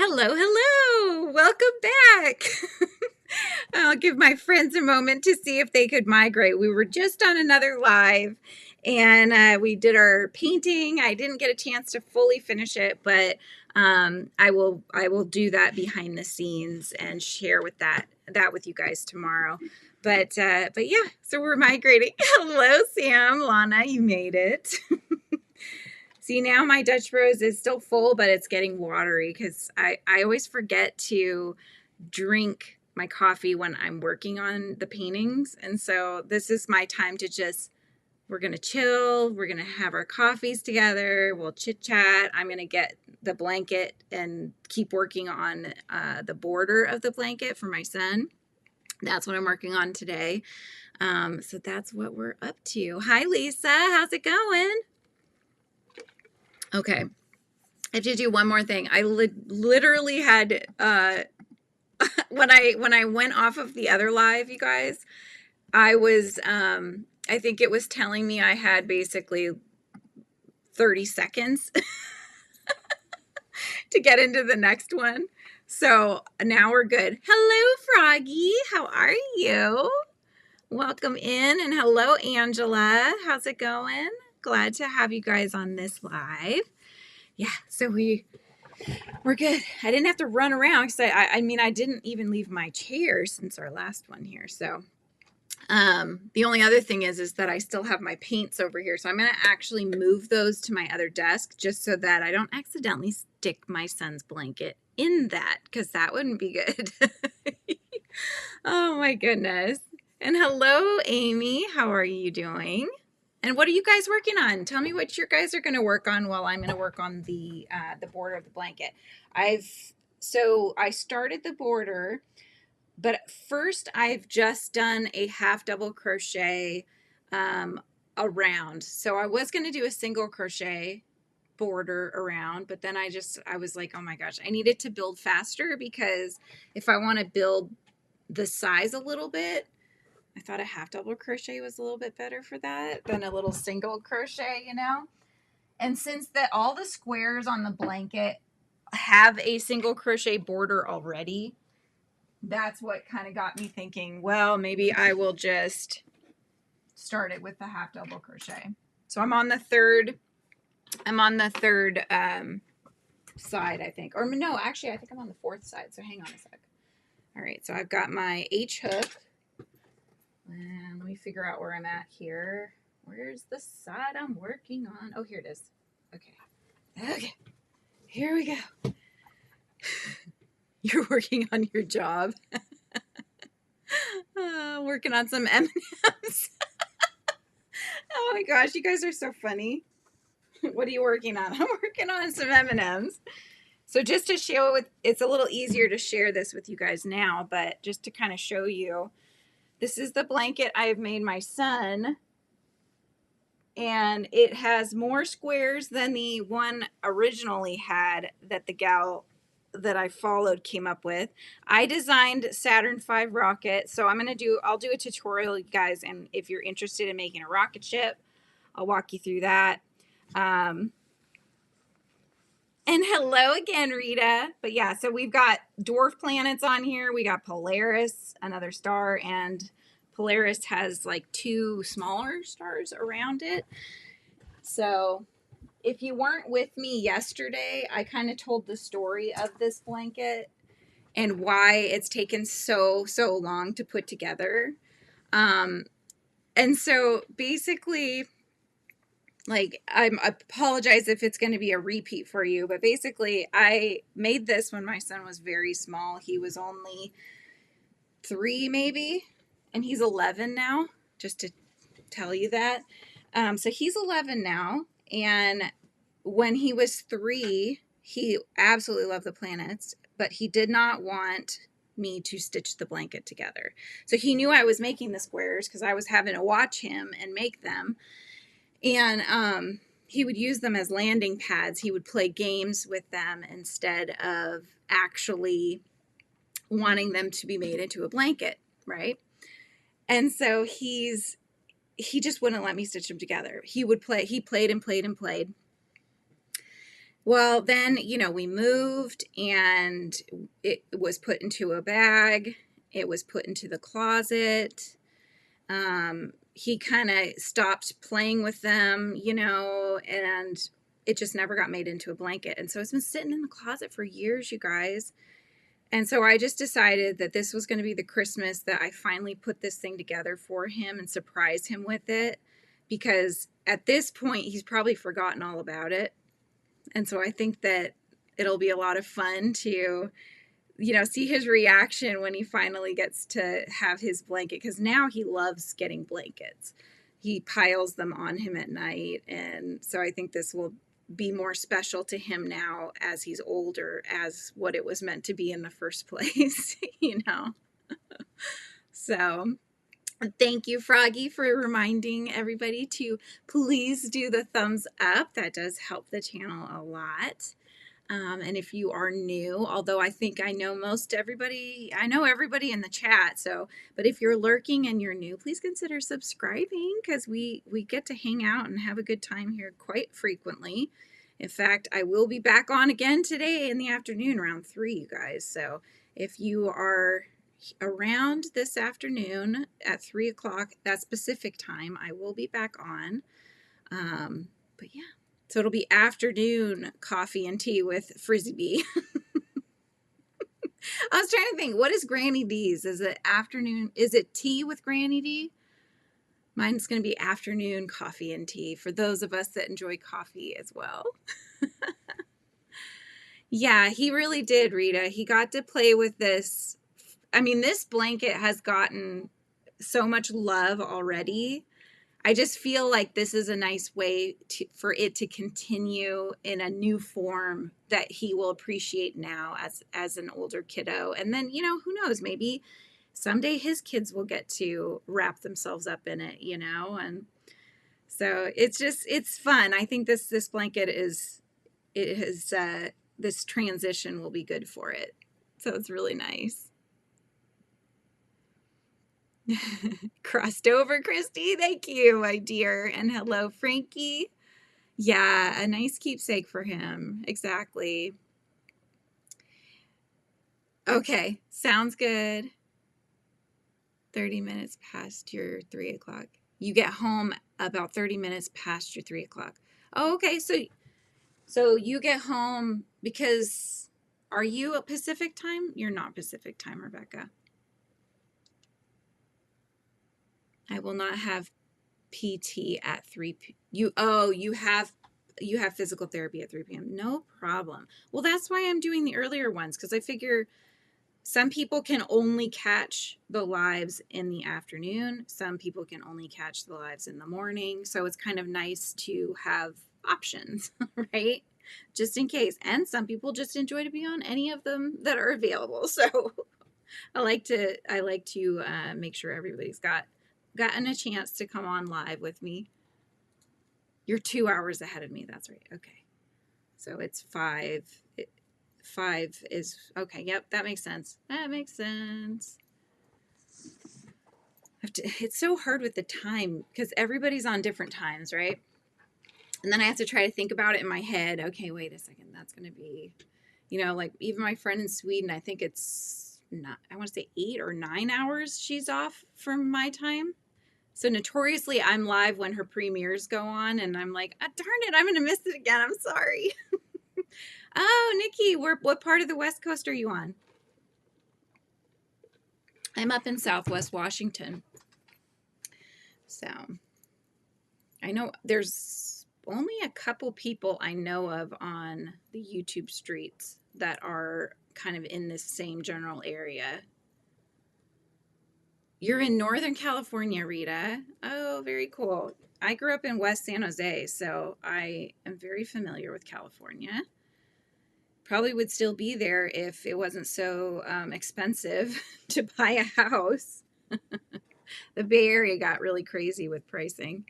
Hello, hello. Welcome back. I'll give my friends a moment to see if they could migrate. We were just on another live and we did our painting. I didn't get a chance to fully finish it, but I will do that behind the scenes and share that with you guys tomorrow. But yeah, so we're migrating. Hello, Sam, Lana, you made it. See, now my Dutch Bros is still full, but it's getting watery because I always forget to drink my coffee when I'm working on the paintings. And so this is my time to we're going to chill. We're going to have our coffees together. We'll chit chat. I'm going to get the blanket and keep working on the border of the blanket for my son. That's what I'm working on today. So that's what we're up to. Hi, Lisa. How's it going? Okay, I have to do one more thing. I literally had, when I went off of the other live, you guys, I was, I think it was telling me I had basically 30 seconds to get into the next one. So now we're good. Hello, Froggy. How are you? Welcome in. And hello, Angela. How's it going? Glad to have you guys on this live. Yeah, so we're good. I didn't have to run around because I mean, I didn't even leave my chair since our last one here. So the only other thing is that I still have my paints over here. So I'm going to actually move those to my other desk just so that I don't accidentally stick my son's blanket in that, because that wouldn't be good. Oh my goodness. And hello, Amy. How are you doing? And what are you guys working on? Tell me what you guys are going to work on while I'm going to work on the border of the blanket. So I started the border, but first I've just done a half double crochet around. So I was going to do a single crochet border around, but then I was like, oh my gosh, I needed to build faster, because if I want to build the size a little bit, I thought a half double crochet was a little bit better for that than a little single crochet, you know? And since all the squares on the blanket have a single crochet border already, that's what kind of got me thinking, well, maybe I will just start it with the half double crochet. So I'm on the third side, I think. Or no, actually, I think I'm on the fourth side. So hang on a sec. All right, so I've got my H hook. And let me figure out where I'm at here. Where's the side I'm working on? Oh, here it is. Okay, here we go. You're working on your job. Working on some M&Ms. Oh my gosh, you guys are so funny. What are you working on? I'm working on some M&Ms. So just to show it's a little easier to share this with you guys now, but just to kind of show you, this is the blanket I've made my son, and it has more squares than the one originally had that the gal that I followed came up with. I designed Saturn V rocket, so I'll do a tutorial, you guys, and if you're interested in making a rocket ship, I'll walk you through that. And hello again, Rita. But yeah, so we've got dwarf planets on here. We got Polaris, another star, and Polaris has like 2 smaller stars around it. So if you weren't with me yesterday, I kind of told the story of this blanket and why it's taken so long to put together. And so basically, like, I apologize if it's going to be a repeat for you, but basically I made this when my son was very small. He was only 3 maybe, and he's 11 now, just to tell you that. So he's 11 now, and when he was 3, he absolutely loved the planets, but he did not want me to stitch the blanket together. So he knew I was making the squares because I was having to watch him and make them. And he would use them as landing pads. He would play games with them instead of actually wanting them to be made into a blanket, right? And so he just wouldn't let me stitch them together. He played and played and played. Well, then, you know, we moved and it was put into a bag. It was put into the closet. He kind of stopped playing with them, you know, and it just never got made into a blanket. And so it's been sitting in the closet for years, you guys. And so I just decided that this was going to be the Christmas that I finally put this thing together for him and surprise him with it. Because at this point, he's probably forgotten all about it. And so I think that it'll be a lot of fun to, you know, see his reaction when he finally gets to have his blanket, because now he loves getting blankets. He piles them on him at night. And so I think this will be more special to him now as he's older, as what it was meant to be in the first place, you know. So thank you, Froggy, for reminding everybody to please do the thumbs up. That does help the channel a lot. And if you are new, although I think I know everybody in the chat. So, but if you're lurking and you're new, please consider subscribing, because we get to hang out and have a good time here quite frequently. In fact, I will be back on again today in the afternoon around 3, you guys. So if you are around this afternoon at 3 o'clock, that specific time, I will be back on. But yeah. So it'll be afternoon coffee and tea with Frizzy Bee. I was trying to think, what is Granny D's? Is it afternoon? Is it tea with Granny D? Mine's going to be afternoon coffee and tea for those of us that enjoy coffee as well. Yeah, he really did, Rita. He got to play with this. I mean, this blanket has gotten so much love already. I just feel like this is a nice way for it to continue in a new form that he will appreciate now as an older kiddo. And then, you know, who knows, maybe someday his kids will get to wrap themselves up in it, you know? And so it's fun. I think this blanket this transition will be good for it. So it's really nice. Crossed over, Christy. Thank you, my dear. And hello, Frankie. Yeah, a nice keepsake for him. Exactly. Okay, sounds good. 30 minutes past your 3 o'clock. You get home about 30 minutes past your 3 o'clock. Oh, okay. So you get home because, are you a Pacific time? You're not Pacific time, Rebecca. I will not have PT at 3 p.m. You have physical therapy at 3 p.m. No problem. Well, that's why I'm doing the earlier ones, because I figure some people can only catch the lives in the afternoon. Some people can only catch the lives in the morning. So it's kind of nice to have options, right? Just in case. And some people just enjoy to be on any of them that are available. So I like to make sure everybody's gotten a chance to come on live with me. You're 2 hours ahead of me. That's right. Okay. So it's 5. 5 is okay. Yep. That makes sense. That makes sense. It's so hard with the time because everybody's on different times, right? And then I have to try to think about it in my head. Okay, wait a second. That's going to be, you know, like even my friend in Sweden, I think it's not, I want to say 8 or 9 hours she's off from my time. So notoriously, I'm live when her premieres go on, and I'm like, darn it, I'm going to miss it again. I'm sorry. Oh, Nikki, what part of the West Coast are you on? I'm up in Southwest Washington. So I know there's only a couple people I know of on the YouTube streets that are kind of in this same general area. You're in Northern California, Rita. Oh, very cool. I grew up in West San Jose, so I am very familiar with California. Probably would still be there if it wasn't so expensive to buy a house. The Bay Area got really crazy with pricing.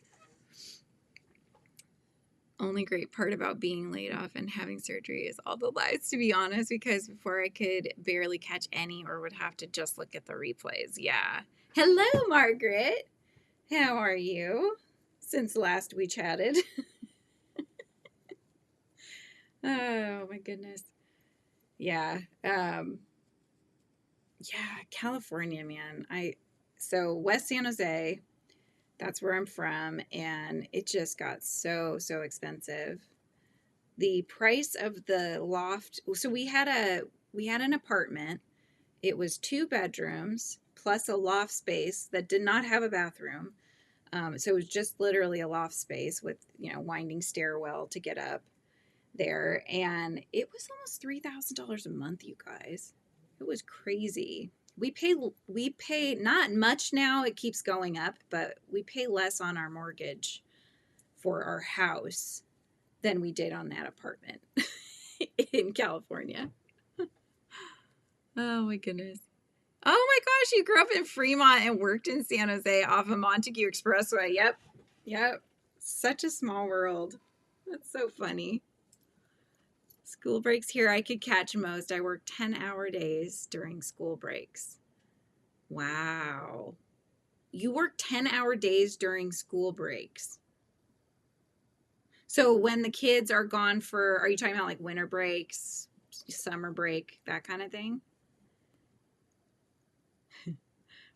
Only great part about being laid off and having surgery is all the lies, to be honest, because before I could barely catch any or would have to just look at the replays. Yeah. Hello, Margaret. How are you? Since last we chatted. Oh my goodness. Yeah. Yeah, California, man. So West San Jose, that's where I'm from, and it just got so expensive. The price of the loft, so we had an apartment. It was 2 bedrooms plus a loft space that did not have a bathroom. So it was just literally a loft space with, winding stairwell to get up there. And it was almost $3,000 a month, you guys. It was crazy. We pay not much now. It keeps going up, but we pay less on our mortgage for our house than we did on that apartment in California. Oh my goodness. Oh my gosh, you grew up in Fremont and worked in San Jose off of Montague Expressway. Yep. Yep. Such a small world. That's so funny. School breaks here, I could catch most. I work 10-hour days during school breaks. Wow. You work 10-hour days during school breaks. So when the kids are gone are you talking about like winter breaks, summer break, that kind of thing?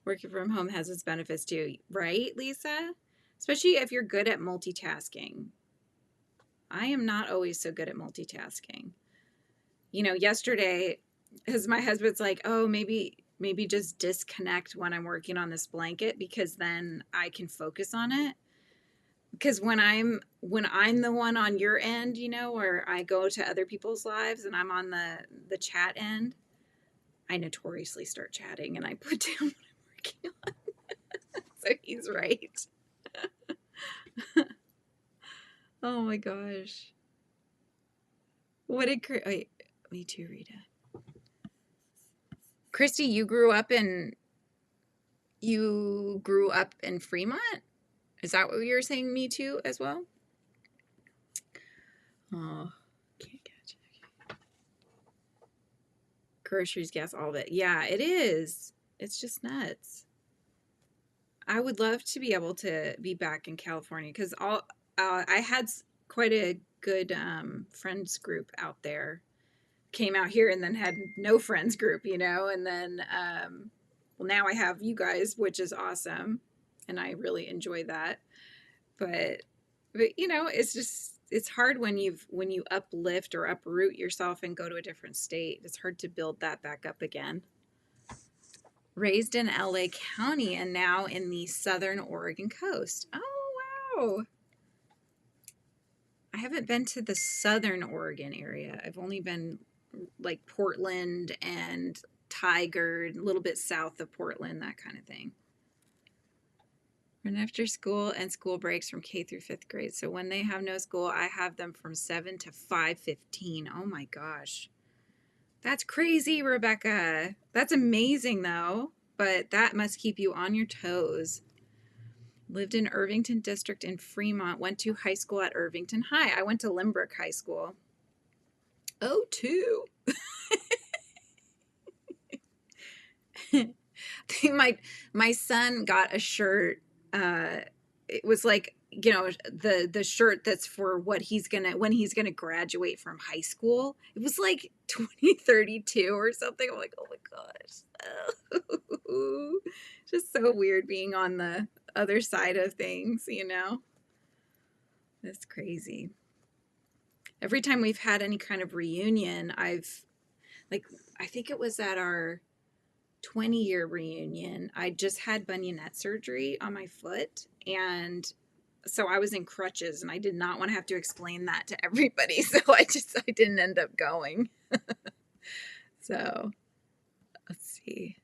Working from home has its benefits too, right, Lisa? Especially if you're good at multitasking. I am not always so good at multitasking. Yesterday, because my husband's like, oh, maybe just disconnect when I'm working on this blanket because then I can focus on it. Because when I'm the one on your end, where I go to other people's lives and I'm on the chat end, I notoriously start chatting and I put down what I'm working on. So he's right. Oh my gosh. What did wait, me too, Rita. Christy, you grew up in Fremont? Is that what you were saying? Me too as well? Oh, can't catch it. Groceries, gas, all of it. Yeah, it is. It's just nuts. I would love to be able to be back in California because I had quite a good friends group out there. Came out here and then had no friends group, and then well, now I have you guys, which is awesome, and I really enjoy that. But it's hard when you uplift or uproot yourself and go to a different state. It's hard to build that back up again. Raised in LA County and now in the southern Oregon coast. Oh wow. I haven't been to the southern Oregon area. I've only been like Portland and Tigard, a little bit south of Portland, that kind of thing. Run after school and school breaks from K through 5th grade. So when they have no school, I have them from 7 to 5:15. Oh my gosh. That's crazy, Rebecca. That's amazing though, but that must keep you on your toes. Lived in Irvington District in Fremont. Went to high school at Irvington High. I went to Lynbrook High School. Oh, too. my son got a shirt. It was like, the shirt that's for when he's gonna graduate from high school. It was like 2032 or something. I'm like, oh my gosh. Oh. Just so weird being on the other side of things, That's crazy. Every time we've had any kind of reunion, I think it was at our 20-year reunion, I just had bunionette surgery on my foot, and so I was in crutches, and I did not want to have to explain that to everybody, so I didn't end up going. So let's see.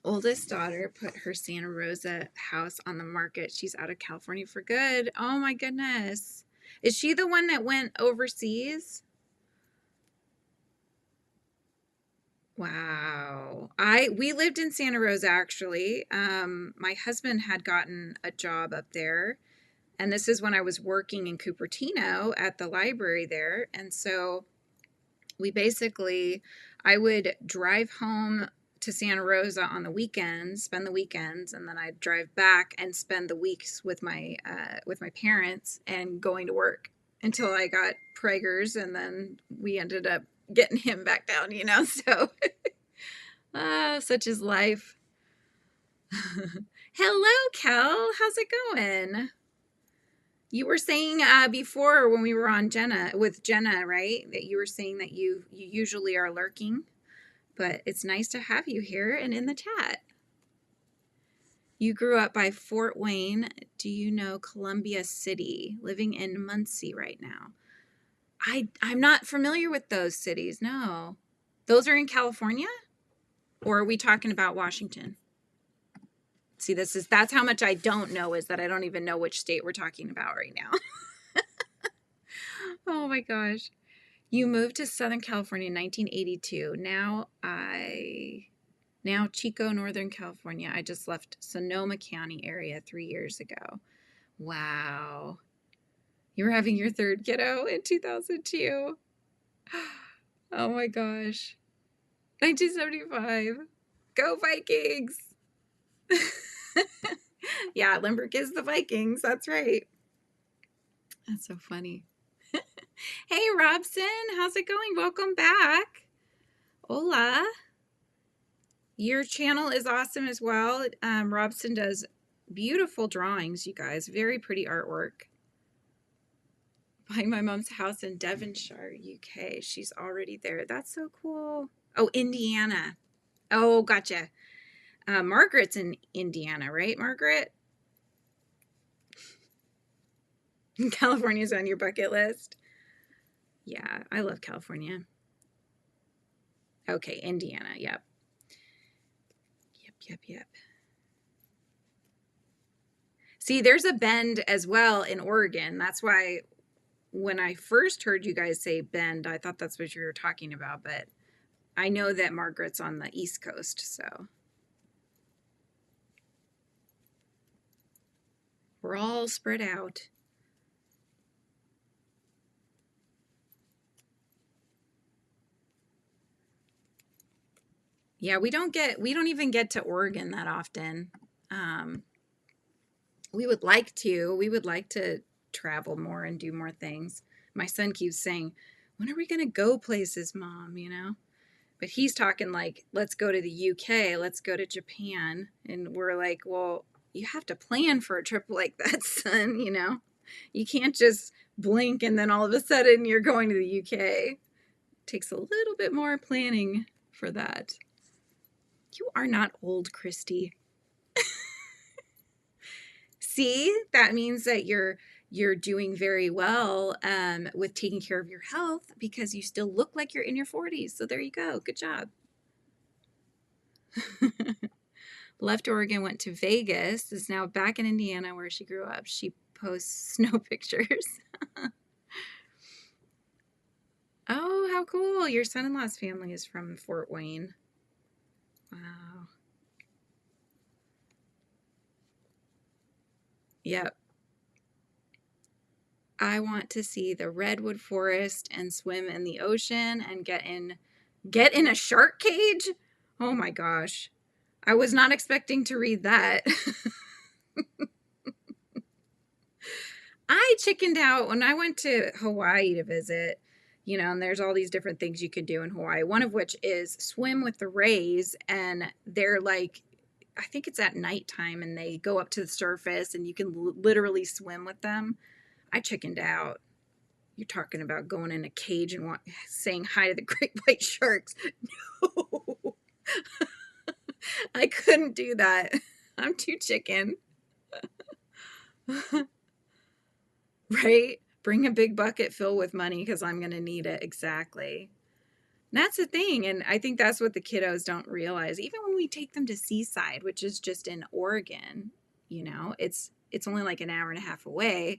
Oldest daughter put her Santa Rosa house on the market. She's out of California for good. Oh my goodness. Is she the one that went overseas? Wow. We lived in Santa Rosa actually. My husband had gotten a job up there, and this is when I was working in Cupertino at the library there. And so I would drive home to Santa Rosa on the weekends, spend the weekends, and then I'd drive back and spend the weeks with my parents and going to work. until I got preggers, and then we ended up getting him back down, you know, so such is life. Hello, Kel. How's it going? You were saying before when we were on with Jenna, right? That you were saying that you usually are lurking, but it's nice to have you here and in the chat. You grew up by Fort Wayne. Do you know Columbia City? Living in Muncie right now. I'm not familiar with those cities. No. Those are in California? Or are we talking about Washington? See, that's how much I don't know, is that I don't even know which state we're talking about right now. Oh my gosh. You moved to Southern California in 1982. Now Chico, Northern California. I just left Sonoma County area 3 years ago. Wow. You were having your third kiddo in 2002. Oh my gosh. 1975. Go Vikings. Yeah, Limerick is the Vikings. That's right. That's so funny. Hey, Robson. How's it going? Welcome back. Hola. Your channel is awesome as well. Robson does beautiful drawings, you guys. Very pretty artwork. Buying my mom's house in Devonshire, UK. She's already there. That's so cool. Oh, Indiana. Oh, gotcha. Margaret's in Indiana, right, Margaret? California's on your bucket list. Yeah, I love California. Okay, Indiana. Yep. Yep. See, there's a Bend as well in Oregon. That's why when I first heard you guys say Bend, I thought that's what you were talking about, but I know that Margaret's on the East Coast, so we're all spread out. Yeah, we don't even get to Oregon that often. We would like to travel more and do more things. My son keeps saying, when are we going to go places, Mom, you know? But he's talking like, let's go to the UK, let's go to Japan. And we're like, well, you have to plan for a trip like that, son, you know? You can't just blink and then all of a sudden you're going to the UK. It takes a little bit more planning for that. You are not old, Christy. See, that means that you're doing very well with taking care of your health, because you still look like you're in your 40s. So there you go. Good job. Left Oregon, went to Vegas, is now back in Indiana where she grew up. She posts snow pictures. Oh, how cool. Your son-in-law's family is from Fort Wayne. Wow. Yep. I want to see the redwood forest and swim in the ocean and get in a shark cage. Oh my gosh. I was not expecting to read that. I chickened out when I went to Hawaii to visit, you know, and there's all these different things you can do in Hawaii, one of which is swim with the rays, and they're like, I think it's at nighttime, and they go up to the surface and you can literally swim with them. I chickened out. You're talking about going in a cage and saying hi to the great white sharks. No. I couldn't do that. I'm too chicken. Right? Bring a big bucket filled with money because I'm going to need it. Exactly. And that's the thing. And I think that's what the kiddos don't realize. Even when we take them to Seaside, which is just in Oregon, you know, it's only like an hour and a half away.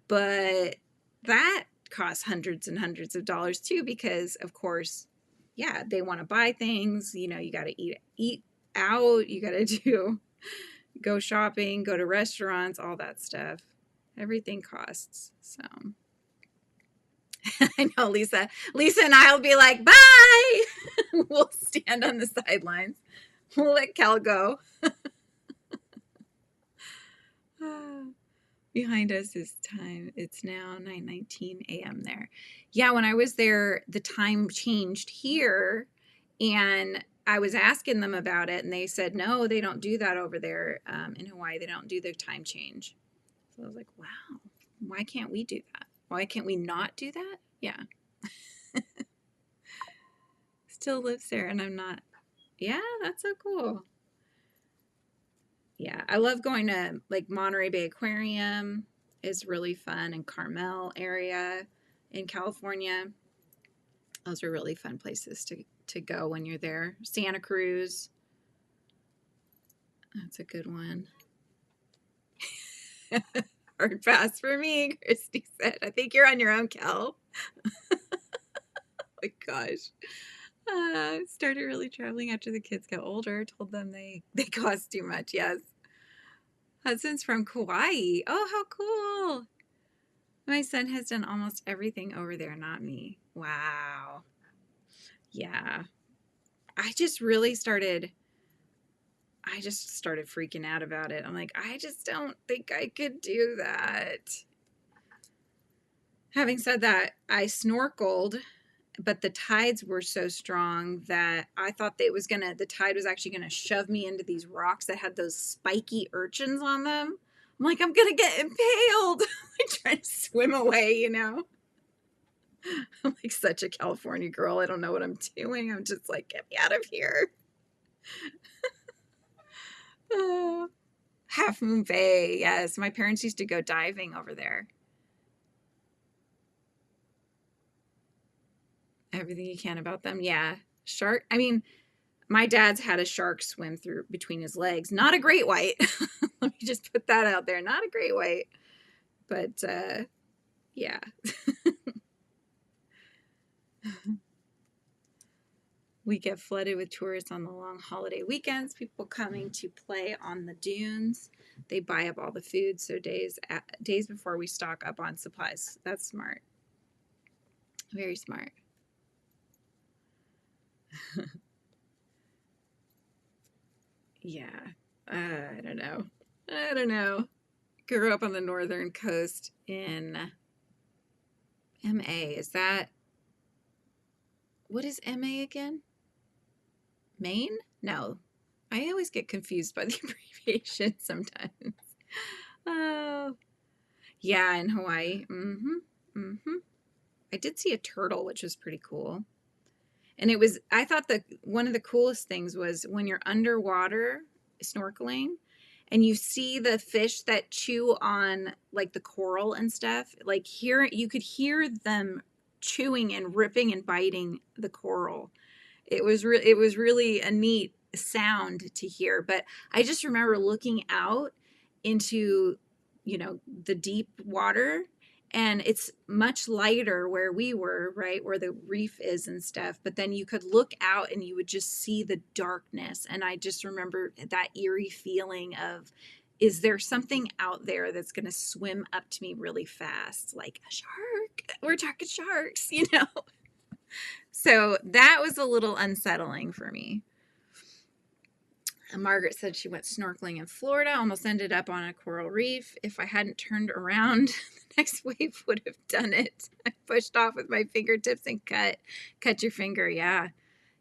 But that costs hundreds and hundreds of dollars too, because of course, yeah, they want to buy things, you know, you got to eat out, you got to go shopping, go to restaurants, all that stuff. Everything costs. So I know Lisa and I'll be like, bye. We'll stand on the sidelines. We'll let Cal go. Behind us is time. It's now 9:19 a.m. there. Yeah, when I was there, the time changed here, and I was asking them about it, and they said, no, they don't do that over there in Hawaii. They don't do their time change. So I was like, wow, why can't we do that? Why can't we not do that? Yeah. Still lives there, and I'm not. Yeah, that's so cool. Yeah, I love going to like Monterey Bay Aquarium is really fun, and Carmel area in California. Those are really fun places to go when you're there. Santa Cruz, that's a good one. Hard pass for me, Christy said. I think you're on your own, Kel. Oh my gosh. Started really traveling after the kids got older. Told them they cost too much. Yes. Hudson's from Kauai. Oh, how cool. My son has done almost everything over there, not me. Wow. Yeah. I just started freaking out about it. I'm like, I just don't think I could do that. Having said that, I snorkeled, but the tides were so strong that I thought the tide was actually gonna shove me into these rocks that had those spiky urchins on them. I'm like, I'm gonna get impaled. I try to swim away, you know. I'm like such a California girl. I don't know what I'm doing. I'm just like, get me out of here. Oh, Half Moon Bay. Yes, my parents used to go diving over there. Everything you can about them. Yeah. Shark. I mean, my dad's had a shark swim through between his legs. Not a great white. Let me just put that out there. Not a great white. But yeah. We get flooded with tourists on the long holiday weekends. People coming to play on the dunes. They buy up all the food, so days before we stock up on supplies. That's smart. Very smart. Yeah. I don't know. I don't know. Grew up on the northern coast in MA. Is that, what is MA again? Maine? No. I always get confused by the abbreviation sometimes. Oh. Yeah, in Hawaii. I did see a turtle, which was pretty cool. And I thought that one of the coolest things was when you're underwater snorkeling and you see the fish that chew on like the coral and stuff, like here you could hear them chewing and ripping and biting the coral. It was really a neat sound to hear. But I just remember looking out into, the deep water, and it's much lighter where we were, right, where the reef is and stuff. But then you could look out and you would just see the darkness. And I just remember that eerie feeling of, is there something out there that's going to swim up to me really fast? Like a shark. We're talking sharks, So that was a little unsettling for me. And Margaret said she went snorkeling in Florida, almost ended up on a coral reef. If I hadn't turned around, the next wave would have done it. I pushed off with my fingertips and cut your finger. Yeah.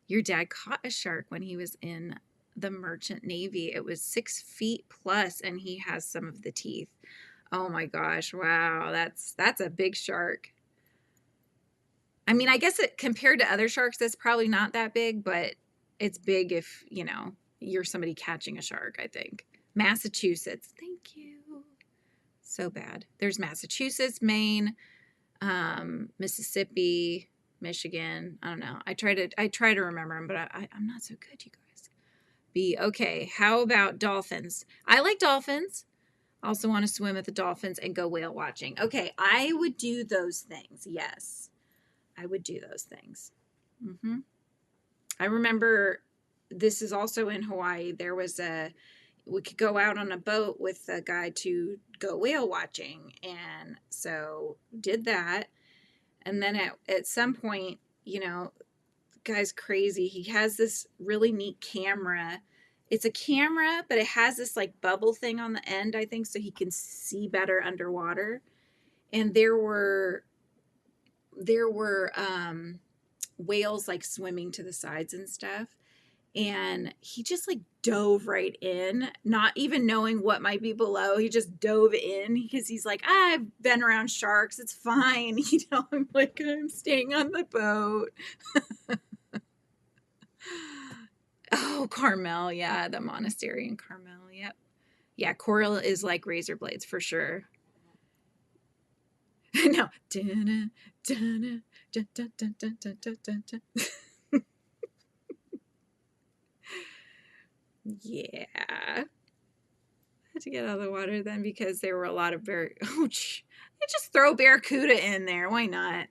Your dad caught a shark when he was in the Merchant Navy. It was 6 feet plus, and he has some of the teeth. Oh my gosh. Wow. That's a big shark. I mean, I guess compared to other sharks, that's probably not that big, but it's big if, you're somebody catching a shark, I think. Massachusetts. Thank you. So bad. There's Massachusetts, Maine, Mississippi, Michigan. I don't know. I try to remember them, but I'm not so good, you guys. Okay. How about dolphins? I like dolphins. Also want to swim with the dolphins and go whale watching. Okay. I would do those things. Yes. I would do those things. I remember this is also in Hawaii. We could go out on a boat with a guy to go whale watching. And so did that. And then at some point, the guy's crazy. He has this really neat camera it's a camera, but it has this like bubble thing on the end, I think, so he can see better underwater. And there were whales like swimming to the sides and stuff. And he just like dove right in, not even knowing what might be below. He just dove in because he's like, I've been around sharks. It's fine. You know, I'm like, I'm staying on the boat. Oh, Carmel. Yeah, the monastery in Carmel. Yep. Yeah, coral is like razor blades for sure. No. Yeah. I had to get out of the water then because there were a lot of I just throw barracuda in there. Why not?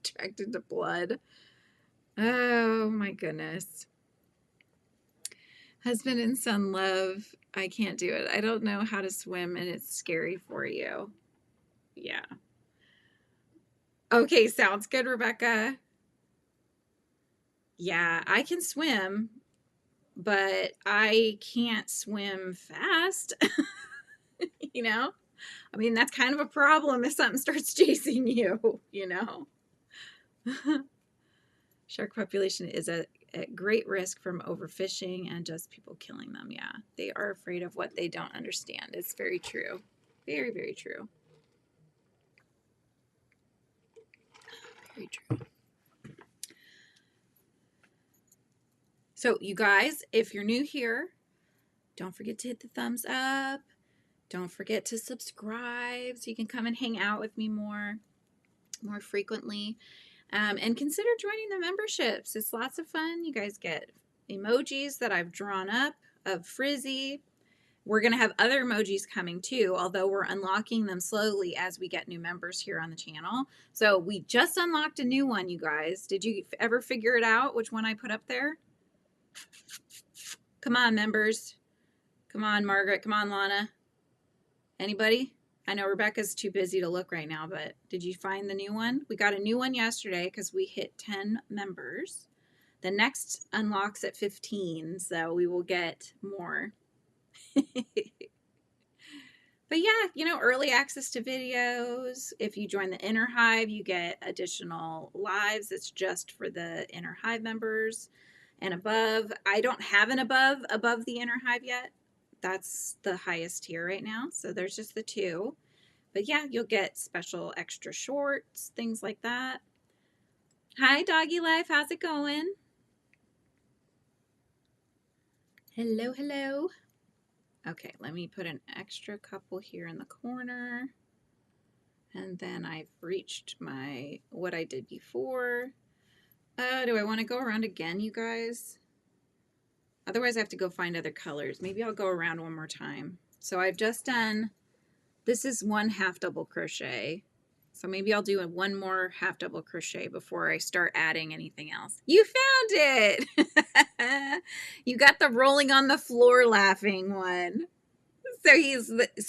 Attracted to blood. Oh my goodness. Husband and son love. I can't do it. I don't know how to swim and it's scary for you. Yeah. Okay, sounds good, Rebecca. Yeah, I can swim, but I can't swim fast. You know? I mean, that's kind of a problem if something starts chasing you, you know? Shark population is at great risk from overfishing and just people killing them. Yeah, they are afraid of what they don't understand. It's very true. Very, very true. Very true. So you guys, if you're new here, don't forget to hit the thumbs up. Don't forget to subscribe so you can come and hang out with me more frequently. And consider joining the memberships. It's lots of fun. You guys get emojis that I've drawn up of Frizzy. We're going to have other emojis coming too, although we're unlocking them slowly as we get new members here on the channel. So we just unlocked a new one, you guys. Did you ever figure it out, which one I put up there? Come on, members. Come on, Margaret. Come on, Lana. Anybody? I know Rebecca's too busy to look right now, but did you find the new one? We got a new one yesterday because we hit 10 members. The next unlocks at 15, so we will get more. But yeah, you know, early access to videos. If you join the Inner Hive, you get additional lives. It's just for the Inner Hive members and above. I don't have an above the Inner Hive yet. That's the highest tier right now. So there's just the two. But yeah, you'll get special extra shorts, things like that. Hi, Doggy Life. How's it going? Hello, hello. Okay, let me put an extra couple here in the corner. And then I've reached what I did before. Do I want to go around again, you guys? Otherwise, I have to go find other colors. Maybe I'll go around one more time. So I've just done, this is one half double crochet. So maybe I'll do one more half double crochet before I start adding anything else. You found it! You got the rolling on the floor laughing one. So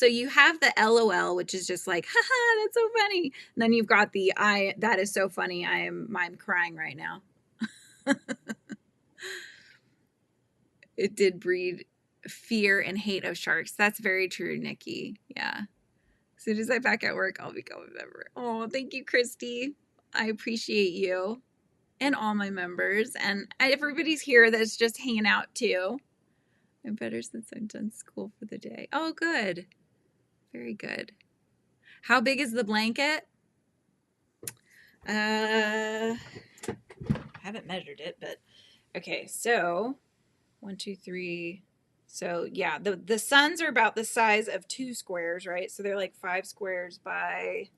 you have the LOL, which is just like, haha, that's so funny. And then you've got the that is so funny. I'm crying right now. It did breed fear and hate of sharks. That's very true, Nikki. Yeah. As soon as I'm back at work, I'll become a member. Oh, thank you, Christy. I appreciate you and all my members. And everybody's here that's just hanging out too. I'm better since I'm done school for the day. Oh, good. Very good. How big is the blanket? I haven't measured it, but okay. So 1, 2, 3. So yeah, the suns are about the size of 2 squares, right? So they're like 5 squares by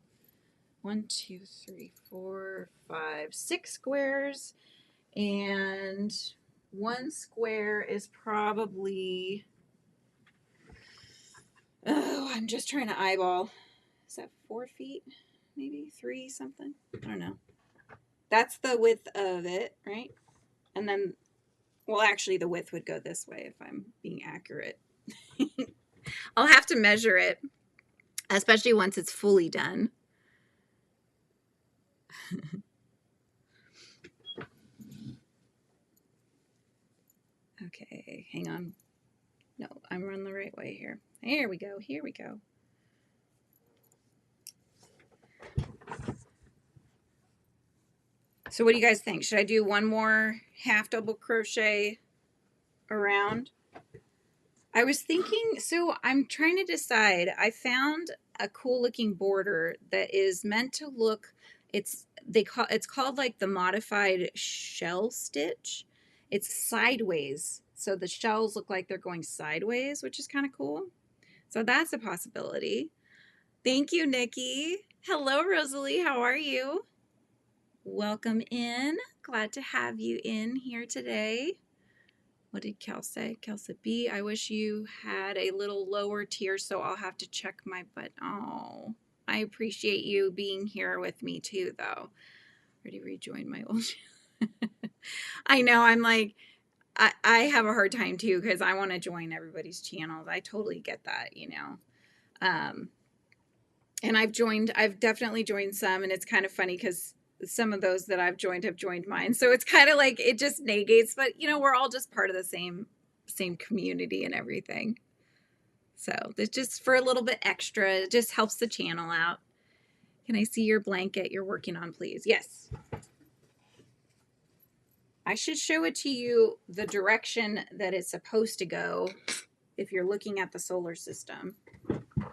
1, 2, 3, 4, 5, 6 squares. And 1 square is probably, oh, I'm just trying to eyeball. Is that 4 feet? Maybe 3 something? I don't know. That's the width of it, right? And then, well, actually the width would go this way if I'm being accurate. I'll have to measure it, especially once it's fully done. Okay, hang on. No, I'm running the right way here. Here we go. Here we go. So what do you guys think? Should I do one more half double crochet around? I was thinking, so I'm trying to decide. I found a cool looking border that is meant to look, it's called like the modified shell stitch. It's sideways. So the shells look like they're going sideways, which is kind of cool. So that's a possibility. Thank you, Nikki. Hello, Rosalie. How are you? Welcome in. Glad to have you in here today. What did Kel say? Kel said, B, I wish you had a little lower tier, so I'll have to check my butt. Oh, I appreciate you being here with me too, though. Already rejoined my old I know, I'm like, I have a hard time too, because I want to join everybody's channels. I totally get that, you know. And I've definitely joined some, and it's kind of funny because some of those that I've joined have joined mine. So it's kind of like it just negates, but you know, we're all just part of the same community and everything. So it's just for a little bit extra. It just helps the channel out. Can I see your blanket you're working on, please? Yes. I should show it to you the direction that it's supposed to go if you're looking at the solar system.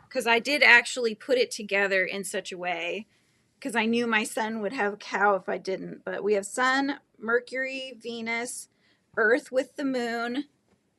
Because I did actually put it together in such a way, because I knew my sun would have a cow if I didn't. But we have Sun, Mercury, Venus, Earth with the moon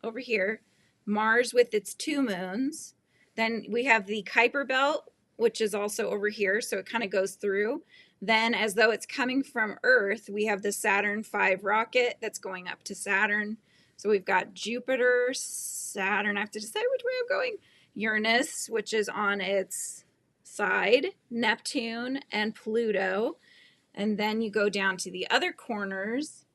over here, Mars with its 2 moons. Then we have the Kuiper Belt, which is also over here, so it kind of goes through. Then, as though it's coming from Earth, we have the Saturn V rocket that's going up to Saturn. So we've got Jupiter, Saturn. I have to decide which way I'm going. Uranus, which is on its side, Neptune, and Pluto. And then you go down to the other corners.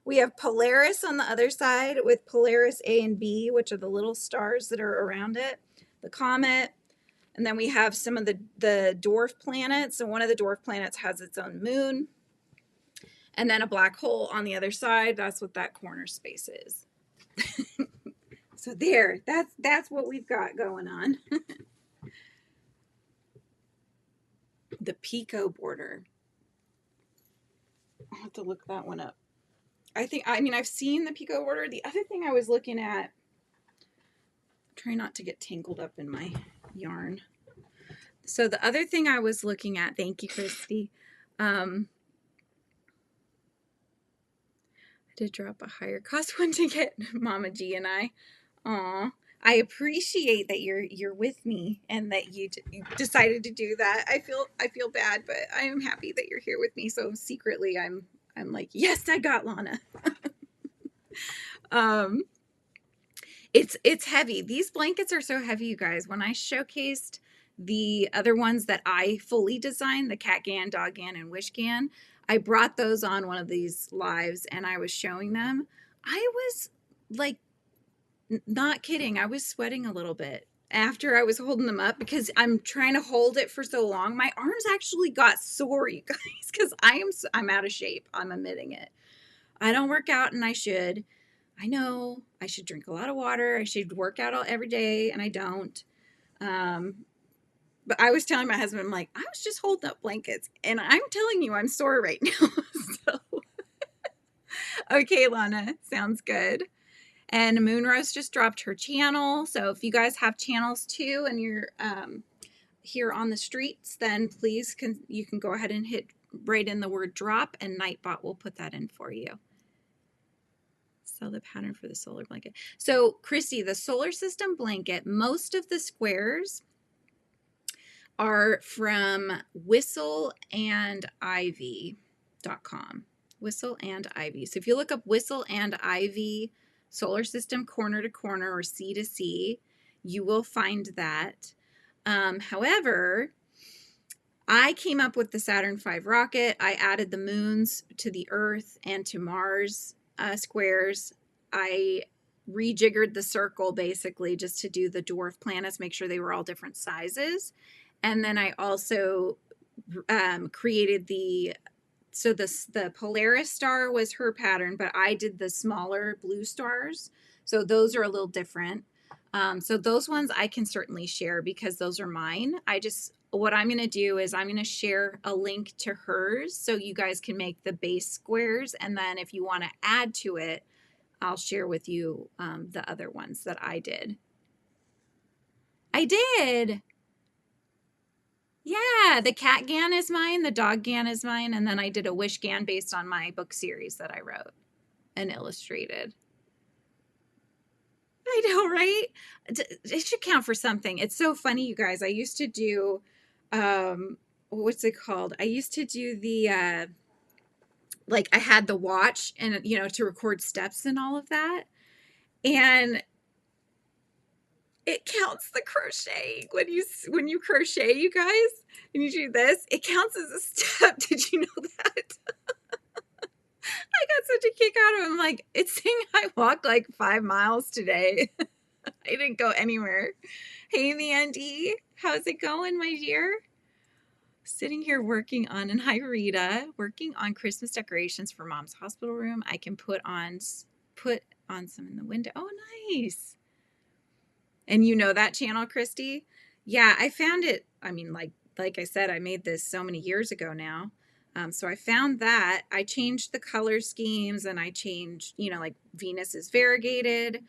We have Polaris on the other side with Polaris A and B, which are the little stars that are around it, the comet. And then we have some of the dwarf planets. So one of the dwarf planets has its own moon. And then a black hole on the other side. That's what that corner space is. So there, that's what we've got going on. The Pico border. I'll have to look that one up. I've seen the Pico border. The other thing I was looking at, try not to get tangled up in my yarn. So the other thing I was looking at, thank you, Christy. I did drop a higher cost one to get Mama G and I. Aw, I appreciate that you're with me and that you decided to do that. I feel bad, but I am happy that you're here with me. So secretly, I'm like, yes, I got Lana. It's heavy. These blankets are so heavy, you guys. When I showcased the other ones that I fully designed, the Catgan, Doggan, and Wishgan, I brought those on one of these lives and I was showing them. I was like, not kidding, I was sweating a little bit after I was holding them up because I'm trying to hold it for so long. My arms actually got sore, you guys, because I'm out of shape. I'm admitting it. I don't work out, and I should. I know I should drink a lot of water. I should work out every day, and I don't. But I was telling my husband, I'm like, I was just holding up blankets, and I'm telling you, I'm sore right now. So, okay, Lana, sounds good. And Moonrose just dropped her channel. So if you guys have channels too and you're here on the streets, then please you can go ahead and write in the word drop and Nightbot will put that in for you. Sell the pattern for the solar blanket. So Christy, the solar system blanket, most of the squares are from whistleandivy.com. Whistle and Ivy. So if you look up Whistle and Ivy solar system corner to corner or sea to sea, you will find that. However, I came up with the Saturn V rocket. I added the moons to the Earth and to Mars squares. I rejiggered the circle basically just to do the dwarf planets, make sure they were all different sizes. And then I also created the so the Polaris star was her pattern, but I did the smaller blue stars. So those are a little different. So those ones I can certainly share because those are mine. What I'm going to do is I'm going to share a link to hers so you guys can make the base squares. And then if you want to add to it, I'll share with you the other ones that I did. I did. Yeah, the cat gan is mine, the dog gan is mine, and then I did a wish gan based on my book series that I wrote and illustrated. I know, right? It should count for something. It's so funny, you guys. I used to do, what's it called? I used to do the, like I had the watch and, you know, to record steps and all of that. And it counts the crochet when you crochet, you guys, and you do this, it counts as a step. Did you know that? I got such a kick out of it. I'm like, it's saying I walked like 5 miles today. I didn't go anywhere. Hey, Mandy, how's it going, my dear? Sitting here working on, and hi, Rita, working on Christmas decorations for Mom's hospital room. I can put on some in the window. Oh, nice. And you know that channel, Christy? Yeah, I found it. I mean, like I said, I made this so many years ago now. So I found that. I changed the color schemes and I changed, you know, like Venus is variegated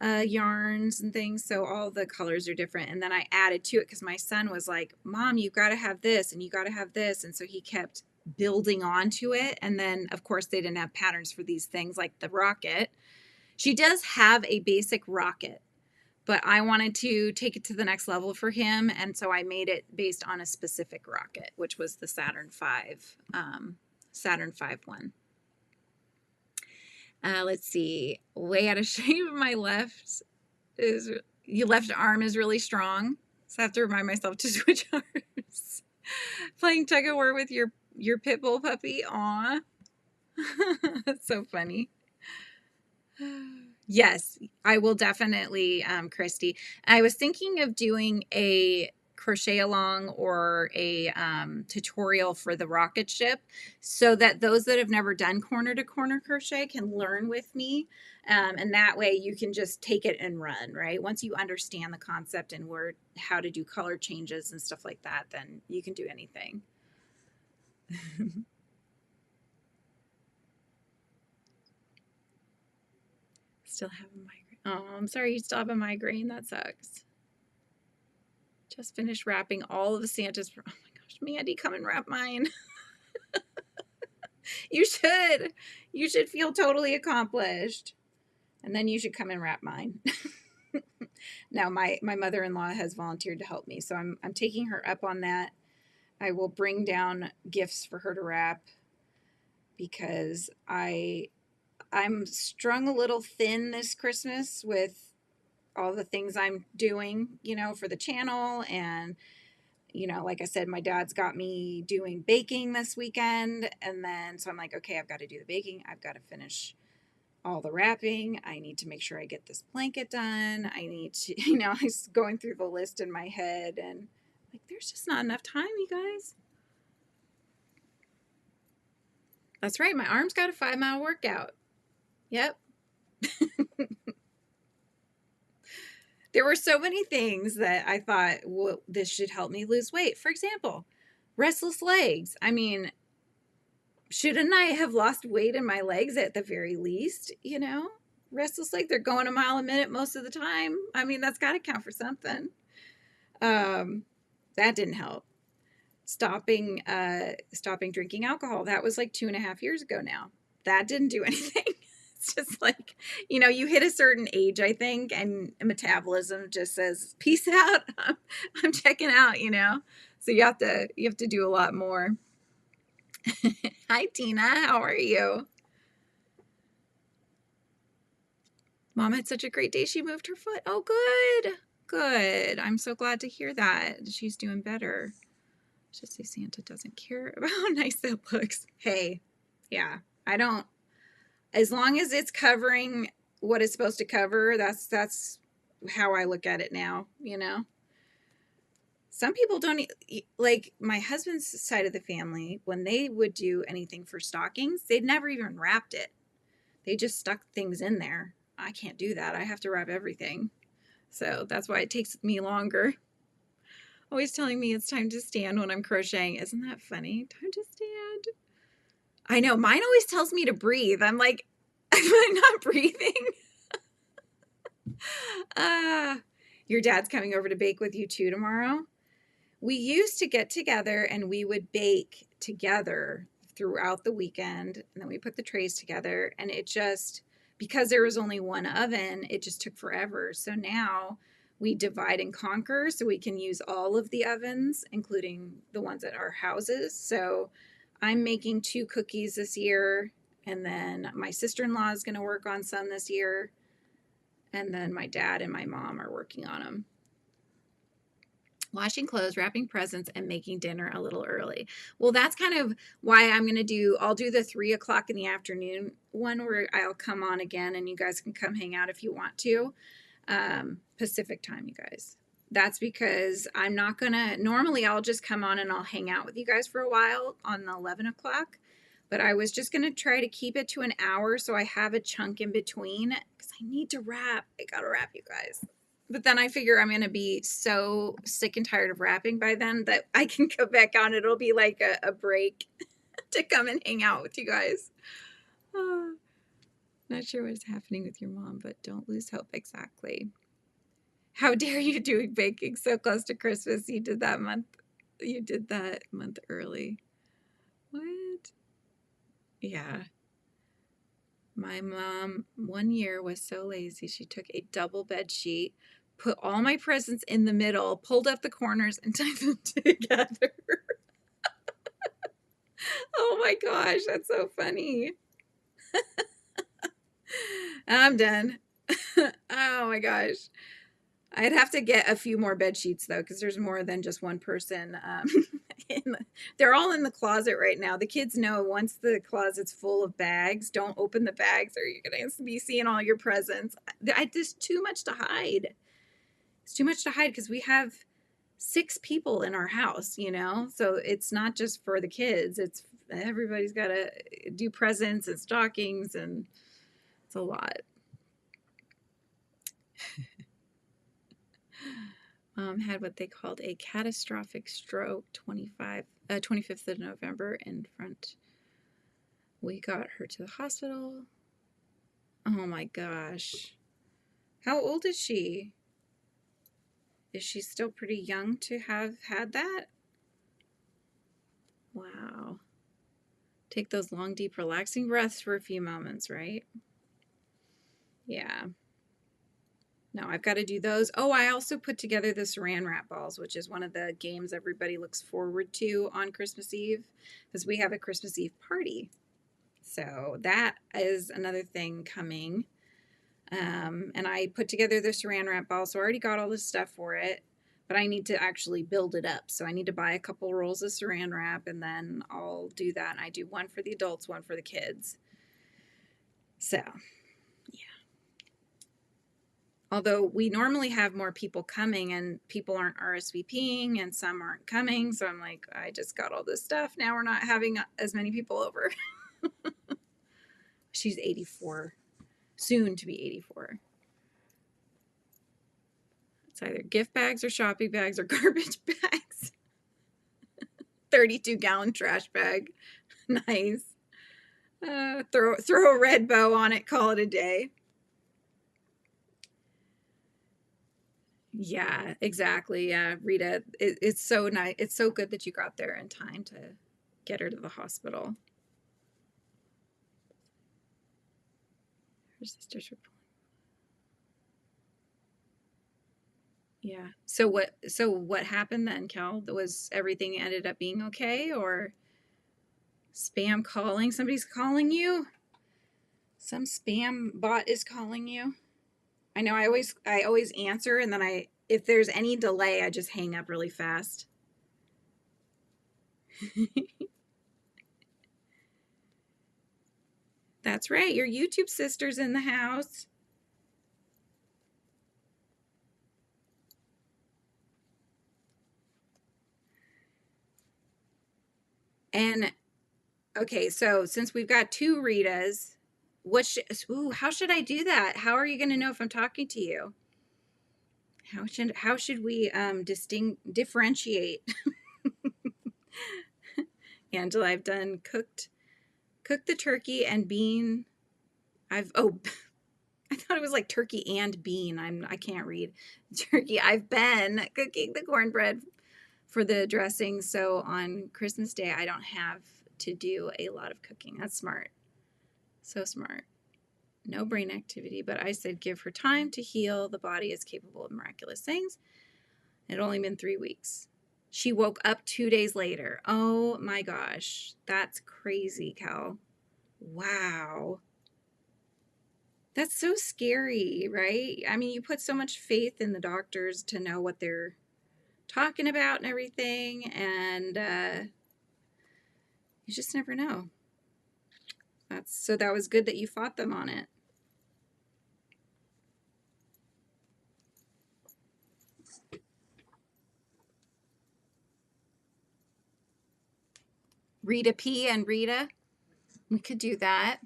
yarns and things. So all the colors are different. And then I added to it because my son was like, Mom, you got to have this and you got to have this. And so he kept building onto it. And then, of course, they didn't have patterns for these things like the rocket. She does have a basic rocket, but I wanted to take it to the next level for him. And so I made it based on a specific rocket, which was the Saturn V one. Let's see, way out of shape. My left arm is really strong. So I have to remind myself to switch arms. Playing tug of war with your pit bull puppy. Aw. That's so funny. Yes, I will definitely, Christy. I was thinking of doing a crochet along or a tutorial for the rocket ship so that those that have never done corner to corner crochet can learn with me. And that way you can just take it and run, right? Once you understand the concept and how to do color changes and stuff like that, then you can do anything. Still have a migraine. Oh, I'm sorry you still have a migraine. That sucks. Just finished wrapping all of the Santa's. Oh my gosh, Mandy, come and wrap mine. You should. You should feel totally accomplished. And then you should come and wrap mine. Now, my mother-in-law has volunteered to help me, so I'm taking her up on that. I will bring down gifts for her to wrap because I'm strung a little thin this Christmas with all the things I'm doing, you know, for the channel. And, you know, like I said, my dad's got me doing baking this weekend. And then, so I'm like, okay, I've got to do the baking. I've got to finish all the wrapping. I need to make sure I get this blanket done. I need to, you know, I was going through the list in my head and like, there's just not enough time, you guys. That's right. My arm's got a 5-mile workout. Yep. There were so many things that I thought, well, this should help me lose weight. For example, restless legs. I mean, shouldn't I have lost weight in my legs at the very least? You know, restless legs, they're going a mile a minute most of the time. I mean, that's got to count for something. That didn't help. Stopping drinking alcohol. That was like 2.5 years ago now. That didn't do anything. It's just like, you know, you hit a certain age, I think, and metabolism just says, peace out. I'm checking out, you know? So you have to do a lot more. Hi, Tina. How are you? Mom had such a great day. She moved her foot. Oh, good. Good. I'm so glad to hear that. She's doing better. Just say Santa doesn't care about how nice it looks. Hey, yeah, I don't. As long as it's covering what it's supposed to cover, that's how I look at it now, you know? Some people don't like my husband's side of the family, when they would do anything for stockings, they'd never even wrapped it. They just stuck things in there. I can't do that. I have to wrap everything. So that's why it takes me longer. Always telling me it's time to stand when I'm crocheting. Isn't that funny? Time to stand. I know. Mine always tells me to breathe. I'm like, am I not breathing? Your dad's coming over to bake with you too tomorrow? We used to get together and we would bake together throughout the weekend. And then we put the trays together, and it just, because there was only one oven, it just took forever. So now we divide and conquer so we can use all of the ovens, including the ones at our houses. So I'm making 2 cookies this year, and then my sister-in-law is going to work on some this year. And then my dad and my mom are working on them. Washing clothes, wrapping presents, and making dinner a little early. Well, that's kind of why I'll do the 3 o'clock in the afternoon one, where I'll come on again and you guys can come hang out if you want to. Pacific time, you guys. That's because I'm not gonna, normally I'll just come on and I'll hang out with you guys for a while on the 11 o'clock. But I was just gonna try to keep it to an hour so I have a chunk in between, because I need to wrap. I gotta wrap, you guys. But then I figure I'm going to be so sick and tired of rapping by then that I can go back on. It'll be like a break to come and hang out with you guys. Not sure what's happening with your mom, but don't lose hope. Exactly. How dare you do baking so close to Christmas? You did that month early. What? Yeah. My mom, one year, was so lazy. She took a double bed sheet, put all my presents in the middle, pulled up the corners, and tied them together. Oh my gosh, that's so funny. I'm done. Oh my gosh. I'd have to get a few more bed sheets though, because there's more than just one person. They're all in the closet right now. The kids know once the closet's full of bags, don't open the bags or you're going to be seeing all your presents. Just too much to hide. It's too much to hide because we have 6 people in our house, you know? So it's not just for the kids. It's everybody's got to do presents and stockings, and it's a lot. Had what they called a catastrophic stroke 25th of November in front. We got her to the hospital. Oh my gosh. How old is she? Is she still pretty young to have had that? Wow. Take those long, deep, relaxing breaths for a few moments, right? Yeah. No, I've got to do those. Oh, I also put together the saran wrap balls, which is one of the games everybody looks forward to on Christmas Eve, because we have a Christmas Eve party. So that is another thing coming. And I put together the saran wrap ball, so I already got all the stuff for it, but I need to actually build it up. So I need to buy a couple rolls of saran wrap, and then I'll do that. And I do one for the adults, one for the kids. So although we normally have more people coming and people aren't RSVPing and some aren't coming. So I'm like, I just got all this stuff. Now we're not having as many people over. She's 84, soon to be 84. It's either gift bags or shopping bags or garbage bags. 32-gallon trash bag. Nice. Throw a red bow on it, call it a day. Yeah, exactly. Yeah, Rita, it's so nice. It's so good that you got there in time to get her to the hospital. Her sisters were pulling. Yeah. So what happened then, Cal? Was everything ended up being okay, or spam calling? Somebody's calling you? Some spam bot is calling you? I know I always answer, and then if there's any delay, I just hang up really fast. That's right. Your YouTube sister's in the house. And okay, so since we've got two Ritas, how should I do that? How are you going to know if I'm talking to you? How should we differentiate? Angela, I've done cooked the turkey and bean. I thought it was like turkey and bean. I can't read turkey. I've been cooking the cornbread for the dressing, so on Christmas Day I don't have to do a lot of cooking. That's smart. So smart. No brain activity, but I said give her time to heal. The body is capable of miraculous things. It had only been 3 weeks. She woke up 2 days later. Oh my gosh. That's crazy, Cal. Wow. That's so scary, right? I mean, you put so much faith in the doctors to know what they're talking about and everything, and you just never know. That was good that you fought them on it. Rita P and Rita. We could do that.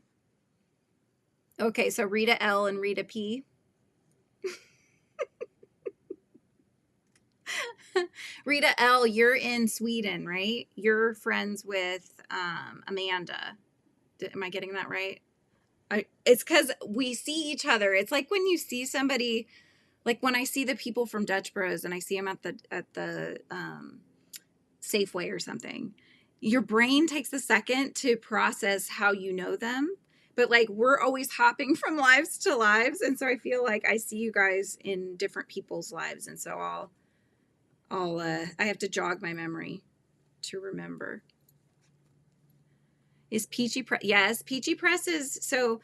Okay, so Rita L and Rita P. Rita L, you're in Sweden, right? You're friends with Amanda. Am I getting that right? It's because we see each other. It's like when you see somebody, like when I see the people from Dutch Bros and I see them at the Safeway or something, your brain takes a second to process how you know them. But like we're always hopping from lives to lives, and so I feel like I see you guys in different people's lives, and so I have to jog my memory to remember. Is Peachy Press? Yes, Peachy Press is so.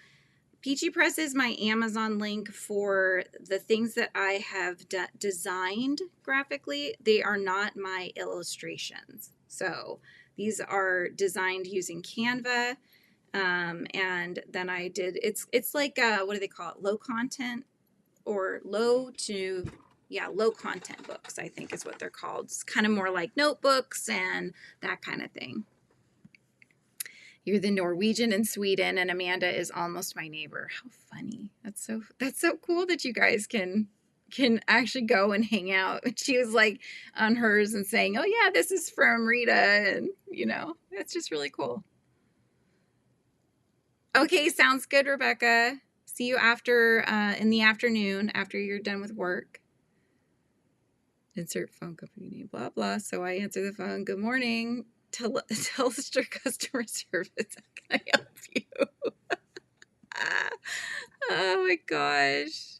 Peachy Press is my Amazon link for the things that I have designed graphically. They are not my illustrations. So these are designed using Canva. And then I did, it's like, what do they call it? Low content or low content books, I think is what they're called. It's kind of more like notebooks and that kind of thing. You're the Norwegian in Sweden, and Amanda is almost my neighbor. How funny. That's so cool that you guys can actually go and hang out. She was like on hers and saying, oh yeah, this is from Rita, and you know, that's just really cool. Okay, sounds good, Rebecca. See you after in the afternoon after you're done with work. Insert phone company name, blah blah. So I answer the phone. Good morning. Telstra customer service. How can I help you? Oh my gosh.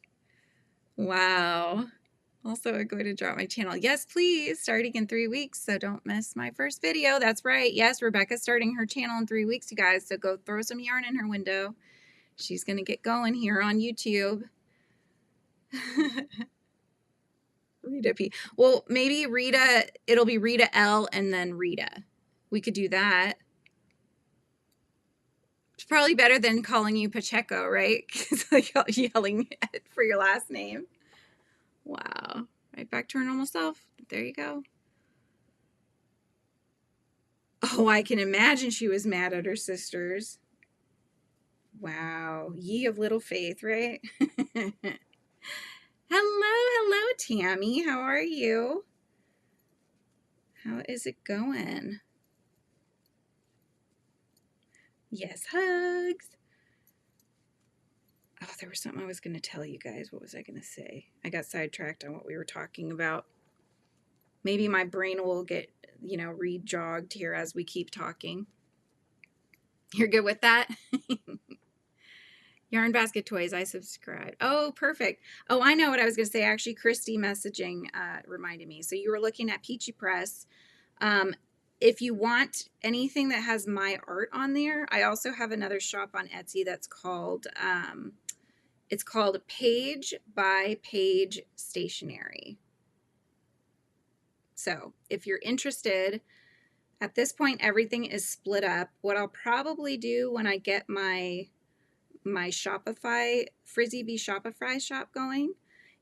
Wow. Also, I'm going to drop my channel. Yes, please. Starting in 3 weeks, so don't miss my first video. That's right. Yes, Rebecca's starting her channel in 3 weeks, you guys. So go throw some yarn in her window. She's going to get going here on YouTube. Rita P. Well, maybe Rita, it'll be Rita L and then Rita. We could do that. It's probably better than calling you Pacheco, right? Because like yelling for your last name. Wow. Right back to her normal self. There you go. Oh, I can imagine she was mad at her sisters. Wow. Ye of little faith, right? Hello, Tammy. How are you? How is it going? Yes, hugs. Oh, there was something I was going to tell you guys. What was I going to say? I got sidetracked on what we were talking about. Maybe my brain will get, re-jogged here as we keep talking. You're good with that? Yarn Basket Toys, I subscribed. Oh, perfect. Oh, I know what I was going to say. Actually, Christy messaging reminded me. So you were looking at Peachy Press. If you want anything that has my art on there, I also have another shop on Etsy that's called, it's called Page by Page Stationery. So if you're interested, at this point, everything is split up. What I'll probably do when I get my Shopify, Frizzy Bee Shopify shop going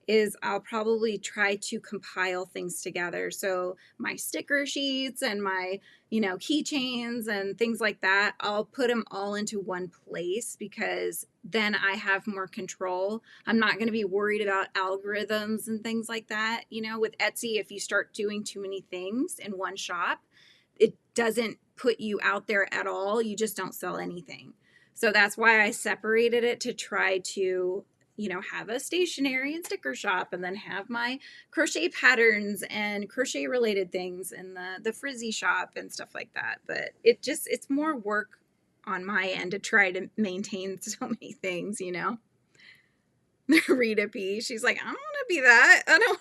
is I'll probably try to compile things together. So my sticker sheets and my, keychains and things like that, I'll put them all into one place because then I have more control. I'm not going to be worried about algorithms and things like that. With Etsy, if you start doing too many things in one shop, it doesn't put you out there at all. You just don't sell anything. So that's why I separated it to try to, have a stationery and sticker shop, and then have my crochet patterns and crochet related things in the frizzy shop and stuff like that. But it's more work on my end to try to maintain so many things, Rita P. She's like, I don't want to be that. I don't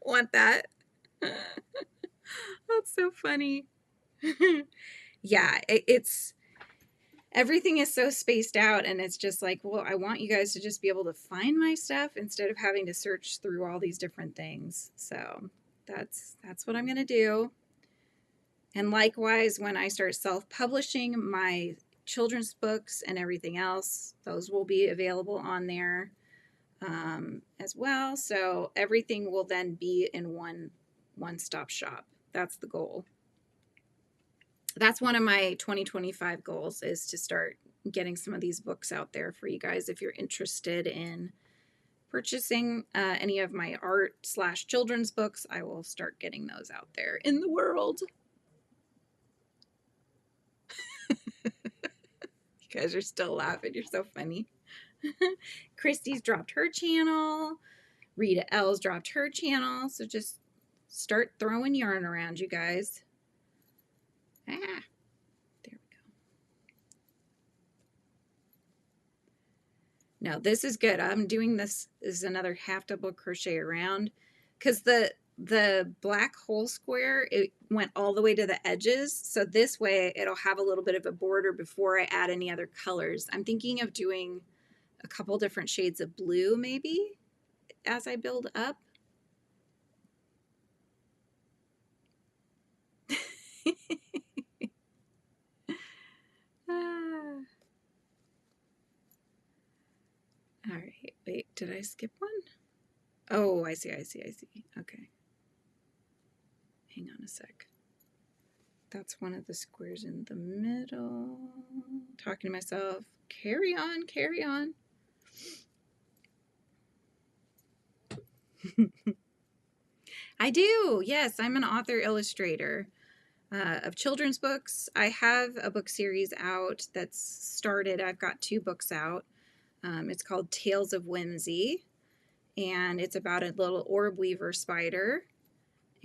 want that. That's so funny. Yeah, it's everything is so spaced out, and it's just like, well, I want you guys to just be able to find my stuff instead of having to search through all these different things. So that's what I'm going to do. And likewise, when I start self-publishing my children's books and everything else, those will be available on there as well. So everything will then be in one-stop shop. That's the goal. That's one of my 2025 goals, is to start getting some of these books out there for you guys. If you're interested in purchasing any of my art/children's books, I will start getting those out there in the world. You guys are still laughing. You're so funny. Christy's dropped her channel. Rita L's dropped her channel. So just start throwing yarn around, you guys. There we go. Now this is good. I'm doing this is another half double crochet around, because the black hole square, it went all the way to the edges. So this way it'll have a little bit of a border before I add any other colors. I'm thinking of doing a couple different shades of blue maybe as I build up. All right, wait, did I skip one? Oh, I see. Okay. Hang on a sec. That's one of the squares in the middle. Talking to myself. Carry on, carry on. I do. Yes, I'm an author illustrator of children's books. I have a book series out that's started. I've got 2 books out. It's called Tales of Whimsy, and it's about a little orb weaver spider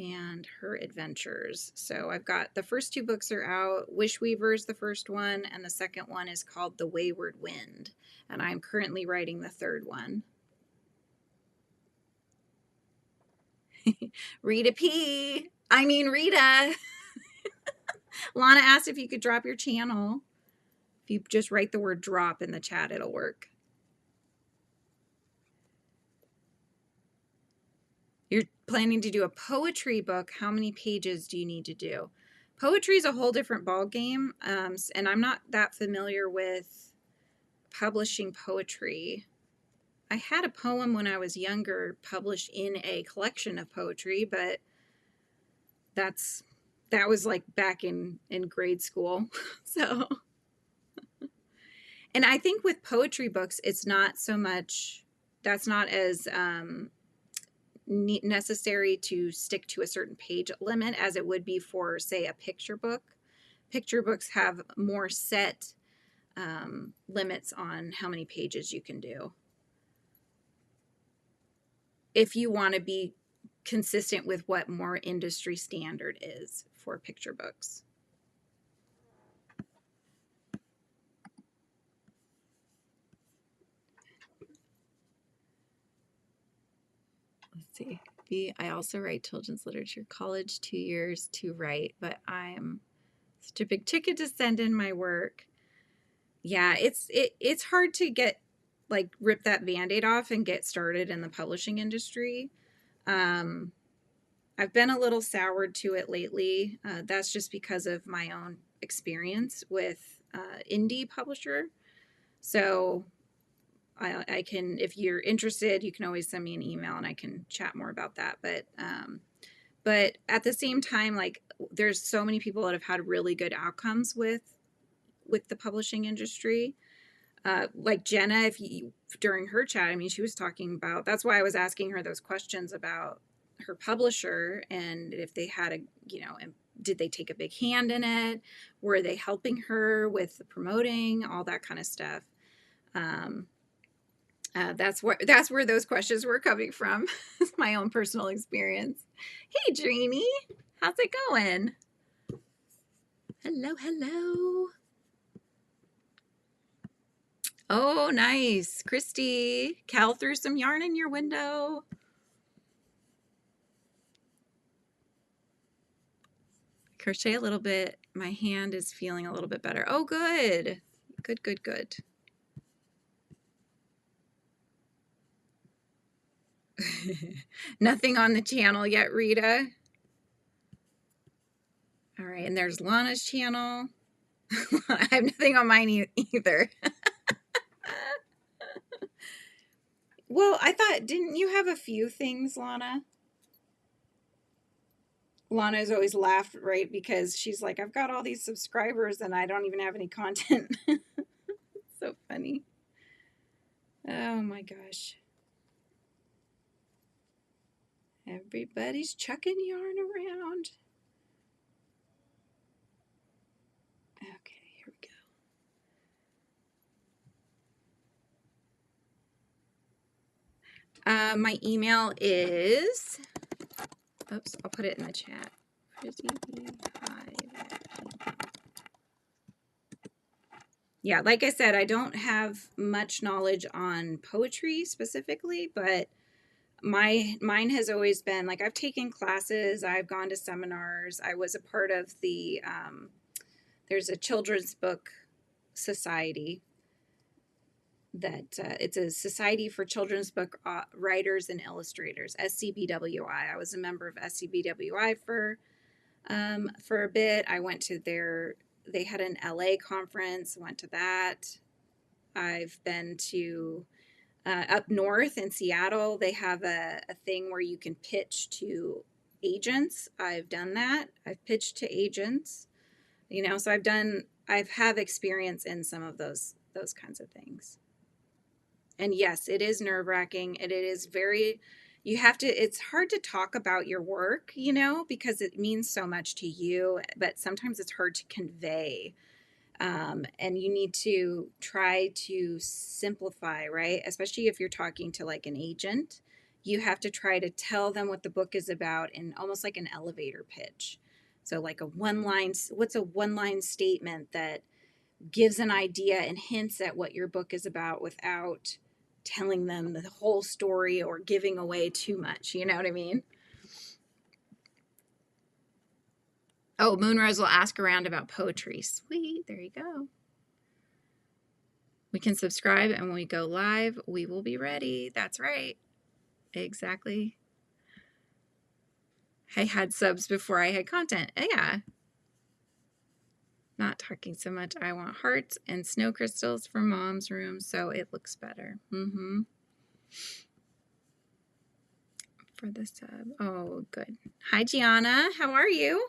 and her adventures. So I've got the first 2 books are out. Wish Weaver is the first one, and the second one is called The Wayward Wind, and I'm currently writing the 3rd one. Rita P. I mean Rita. Lana asked if you could drop your channel. If you just write the word drop in the chat, it'll work. You're planning to do a poetry book. How many pages do you need to do? Poetry is a whole different ball game, and I'm not that familiar with publishing poetry. I had a poem when I was younger published in a collection of poetry, but that was like back in grade school. So, and I think with poetry books, it's not so much, that's not as necessary to stick to a certain page limit as it would be for, say, a picture book. Picture books have more set limits on how many pages you can do, if you want to be consistent with what more industry standard is for picture books. Let's see. I also write children's literature. College, 2 years to write, but I'm such a big ticket to send in my work. Yeah, it's hard to get, like, rip that Band-Aid off and get started in the publishing industry. I've been a little soured to it lately. That's just because of my own experience with indie publisher. So I can, if you're interested, you can always send me an email and I can chat more about that. But at the same time, like there's so many people that have had really good outcomes with the publishing industry. Like Jenna, if you, during her chat, I mean, she was talking about, that's why I was asking her those questions about her publisher and if they had a, you know, and did they take a big hand in it? Were they helping her with the promoting, all that kind of stuff? That's where those questions were coming from. It's my own personal experience. Hey, Dreamy, how's it going? Hello, hello. Oh, nice. Christy, Cal threw some yarn in your window. Crochet a little bit. My hand is feeling a little bit better. Oh, good. Good, good, good. Nothing on the channel yet, Rita. All right, and there's Lana's channel. I have nothing on mine either. Well, I thought, didn't you have a few things, Lana? Lana's always laughed, right? Because she's like, I've got all these subscribers and I don't even have any content. So funny. Oh my gosh. Everybody's chucking yarn around. Okay, here we go. My email is, oops, I'll put it in the chat. Yeah, like I said, I don't have much knowledge on poetry specifically, but mine has always been like I've taken classes, I've gone to seminars. I was a part of the there's a children's book society that it's a society for children's book writers and illustrators, SCBWI. I was a member of SCBWI for a bit. I went to they had an LA conference, went to that. I've been to up north in Seattle, they have a thing where you can pitch to agents. I've done that. I've pitched to agents, you know, so I've have experience in some of those kinds of things. And yes, it is nerve-wracking and it is very, you have to, it's hard to talk about your work, you know, because it means so much to you, but sometimes it's hard to convey. And you need to try to simplify, right? Especially if you're talking to like an agent, you have to try to tell them what the book is about in almost like an elevator pitch. So like what's a one-line statement that gives an idea and hints at what your book is about without telling them the whole story or giving away too much, you know what I mean? Oh, Moonrose will ask around about poetry. Sweet, there you go. We can subscribe, and when we go live, we will be ready. That's right. Exactly. I had subs before I had content. Yeah. Not talking so much. I want hearts and snow crystals for Mom's room so it looks better. For the sub. Oh, good. Hi, Gianna. How are you?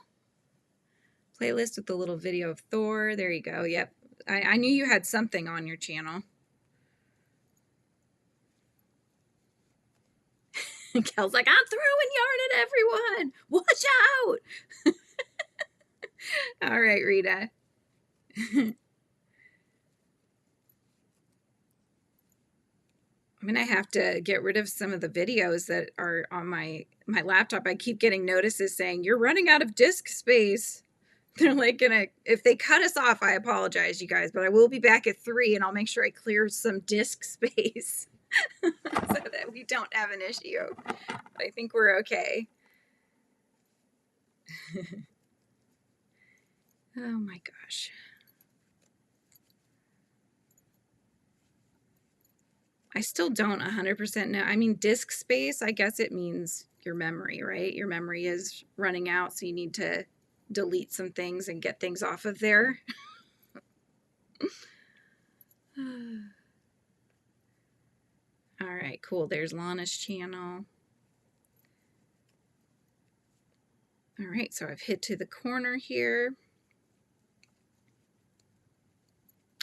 Playlist with the little video of Thor. There you go. Yep. I knew you had something on your channel. Kel's like, I'm throwing yarn at everyone. Watch out. All right, Rita. I'm going to have to get rid of some of the videos that are on my laptop. I keep getting notices saying, you're running out of disk space. They're like, if they cut us off, I apologize, you guys, but I will be back at 3 and I'll make sure I clear some disk space so that we don't have an issue. But I think we're okay. Oh my gosh. I still don't 100% know. I mean, disk space, I guess it means your memory, right? Your memory is running out, so you need to delete some things and get things off of there. All right, cool. There's Lana's channel. All right, so I've hit to the corner here.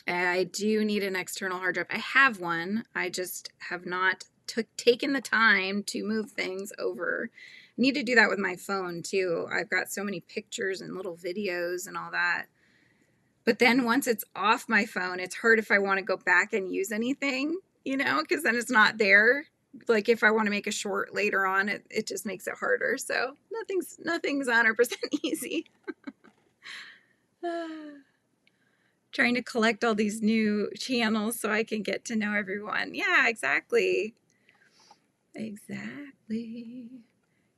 I do need an external hard drive. I have one. I just have not taken the time to move things over. I need to do that with my phone too. I've got so many pictures and little videos and all that. But then once it's off my phone, it's hard if I want to go back and use anything, you know, because then it's not there. Like if I want to make a short later on, it just makes it harder. So nothing's 100% easy. Trying to collect all these new channels so I can get to know everyone. Yeah, exactly. Exactly.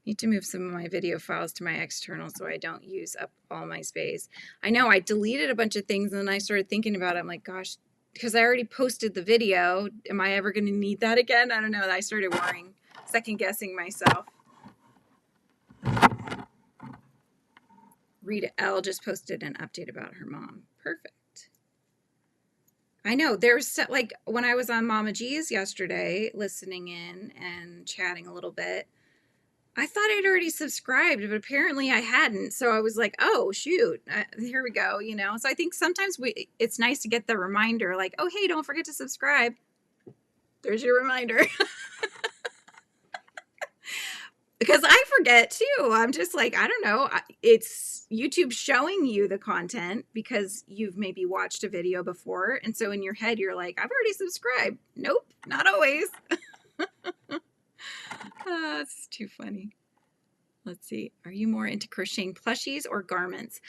Need to move some of my video files to my external so I don't use up all my space. I know I deleted a bunch of things and then I started thinking about it. I'm like, gosh, because I already posted the video. Am I ever going to need that again? I don't know. I started worrying, second guessing myself. Rita L just posted an update about her mom. Perfect. I know there's like when I was on Mama G's yesterday, listening in and chatting a little bit, I thought I'd already subscribed, but apparently I hadn't. So I was like, oh, shoot, here we go, you know? So I think sometimes it's nice to get the reminder like, oh, hey, don't forget to subscribe. There's your reminder. Because I forget too. I'm just like, I don't know. It's YouTube showing you the content because you've maybe watched a video before. And so in your head, you're like, I've already subscribed. Nope, not always. It's too funny. Let's see. Are you more into crocheting plushies or garments?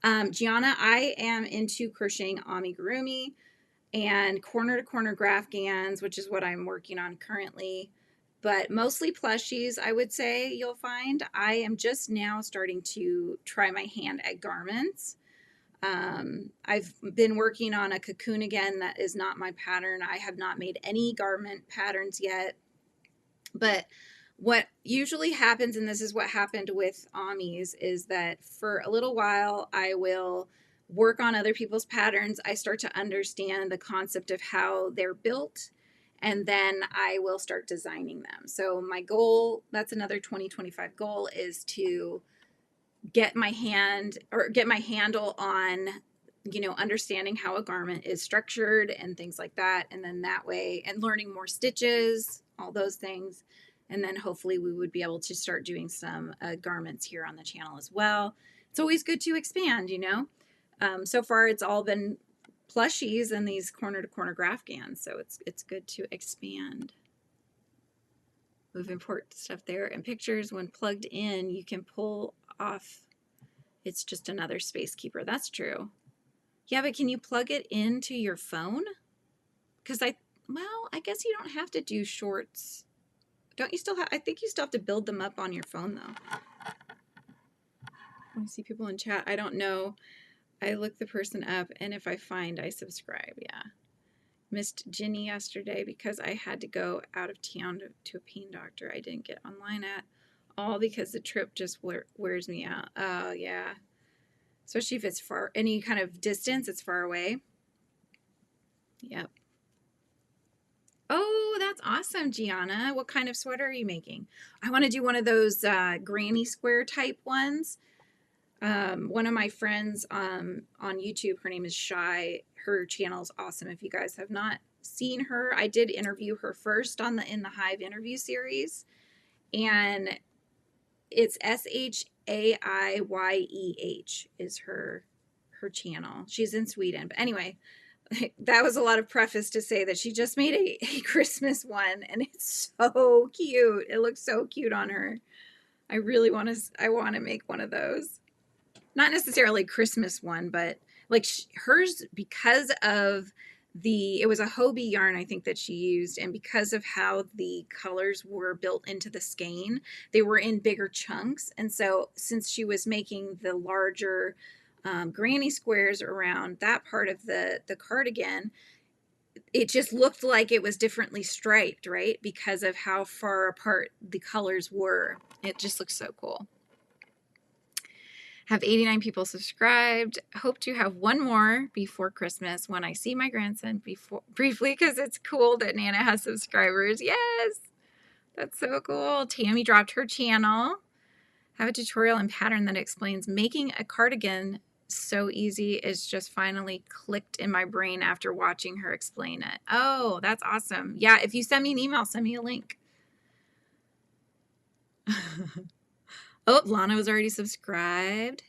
Gianna, I am into crocheting amigurumi and corner-to-corner grafghans, which is what I'm working on currently. But mostly plushies, I would say you'll find. I am just now starting to try my hand at garments. I've been working on a cocoon again. That is not my pattern. I have not made any garment patterns yet. But what usually happens, and this is what happened with Amis, is that for a little while I will work on other people's patterns. I start to understand the concept of how they're built, and then I will start designing them. So my goal, that's another 2025 goal, is to get my handle on, you know, understanding how a garment is structured and things like that. And then that way, and learning more stitches, all those things. And then hopefully we would be able to start doing some garments here on the channel as well. It's always good to expand, you know. So far it's all been plushies and these corner-to-corner grafghans, so it's good to expand. Move import stuff there, and pictures when plugged in you can pull off. It's just another space keeper. That's true. Yeah, but can you plug it into your phone? Because well, I guess you don't have to do shorts. Don't you still have? I think you still have to build them up on your phone though. I see people in chat. I don't know. I look the person up, and if I find, I subscribe. Yeah. Missed Ginny yesterday because I had to go out of town to a pain doctor I didn't get online at, all because the trip just wears me out. Oh, yeah. Especially if it's far, any kind of distance, it's far away. Yep. Oh, that's awesome, Gianna. What kind of sweater are you making? I want to do one of those granny square type ones. One of my friends on YouTube, her name is Shy. Her channel is awesome. If you guys have not seen her, I did interview her first in the Hive interview series, and it's SHAIYEH is her channel. She's in Sweden, but anyway, that was a lot of preface to say that she just made a Christmas one, and it's so cute. It looks so cute on her. I really want to make one of those. Not necessarily Christmas one, but like hers, because of it was a Hobie yarn, I think, that she used, and because of how the colors were built into the skein, they were in bigger chunks. And so since she was making the larger granny squares around that part of the cardigan, it just looked like it was differently striped, right? Because of how far apart the colors were. It just looks so cool. Have 89 people subscribed. Hope to have one more before Christmas when I see my grandson briefly, because it's cool that Nana has subscribers. Yes, that's so cool. Tammy dropped her channel. Have a tutorial and pattern that explains making a cardigan so easy. Is just finally clicked in my brain after watching her explain it. Oh, that's awesome. Yeah, if you send me an email, send me a link. Oh, Lana was already subscribed.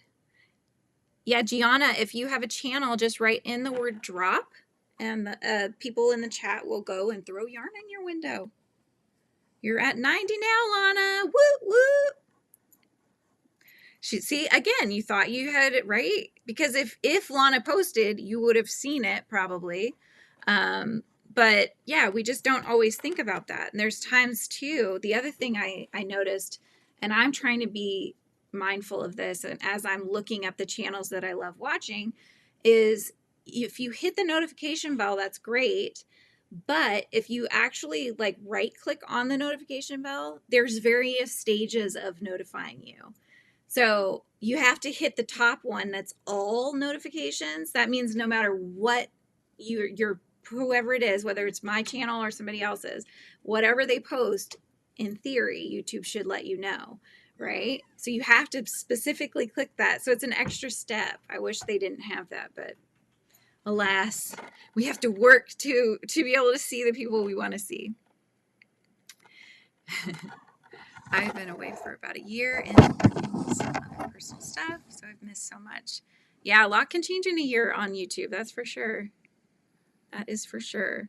Yeah, Gianna, if you have a channel, just write in the word drop, and the people in the chat will go and throw yarn in your window. You're at 90 now, Lana. Woo, woo. See, again, you thought you had it right, because if Lana posted, you would have seen it probably. But yeah, we just don't always think about that. And there's times too. The other thing I noticed, and I'm trying to be mindful of this, and as I'm looking up the channels that I love watching, is if you hit the notification bell, that's great. But if you actually like right click on the notification bell, there's various stages of notifying you. So you have to hit the top one that's all notifications. That means no matter what your whoever it is, whether it's my channel or somebody else's, whatever they post, in theory, YouTube should let you know, right? So you have to specifically click that. So it's an extra step. I wish they didn't have that, but alas, we have to work to be able to see the people we want to see. I've been away for about a year and some other personal stuff, so I've missed so much. Yeah, a lot can change in a year on YouTube, that's for sure. That is for sure.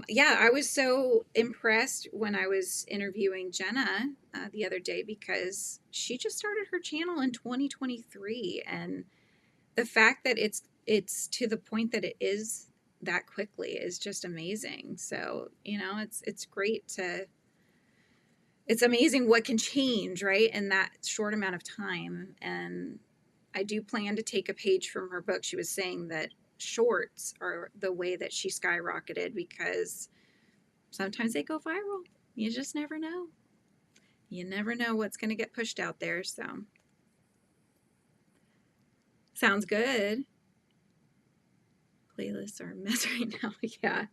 Yeah, I was so impressed when I was interviewing Jenna the other day, because she just started her channel in 2023, and the fact that it's to the point that it is that quickly is just amazing. So, you know, it's great to... It's amazing what can change, right, in that short amount of time. And I do plan to take a page from her book. She was saying that shorts are the way that she skyrocketed, because sometimes they go viral. You just never know. You never know what's going to get pushed out there. So, sounds good. Playlists are a mess right now. Yeah.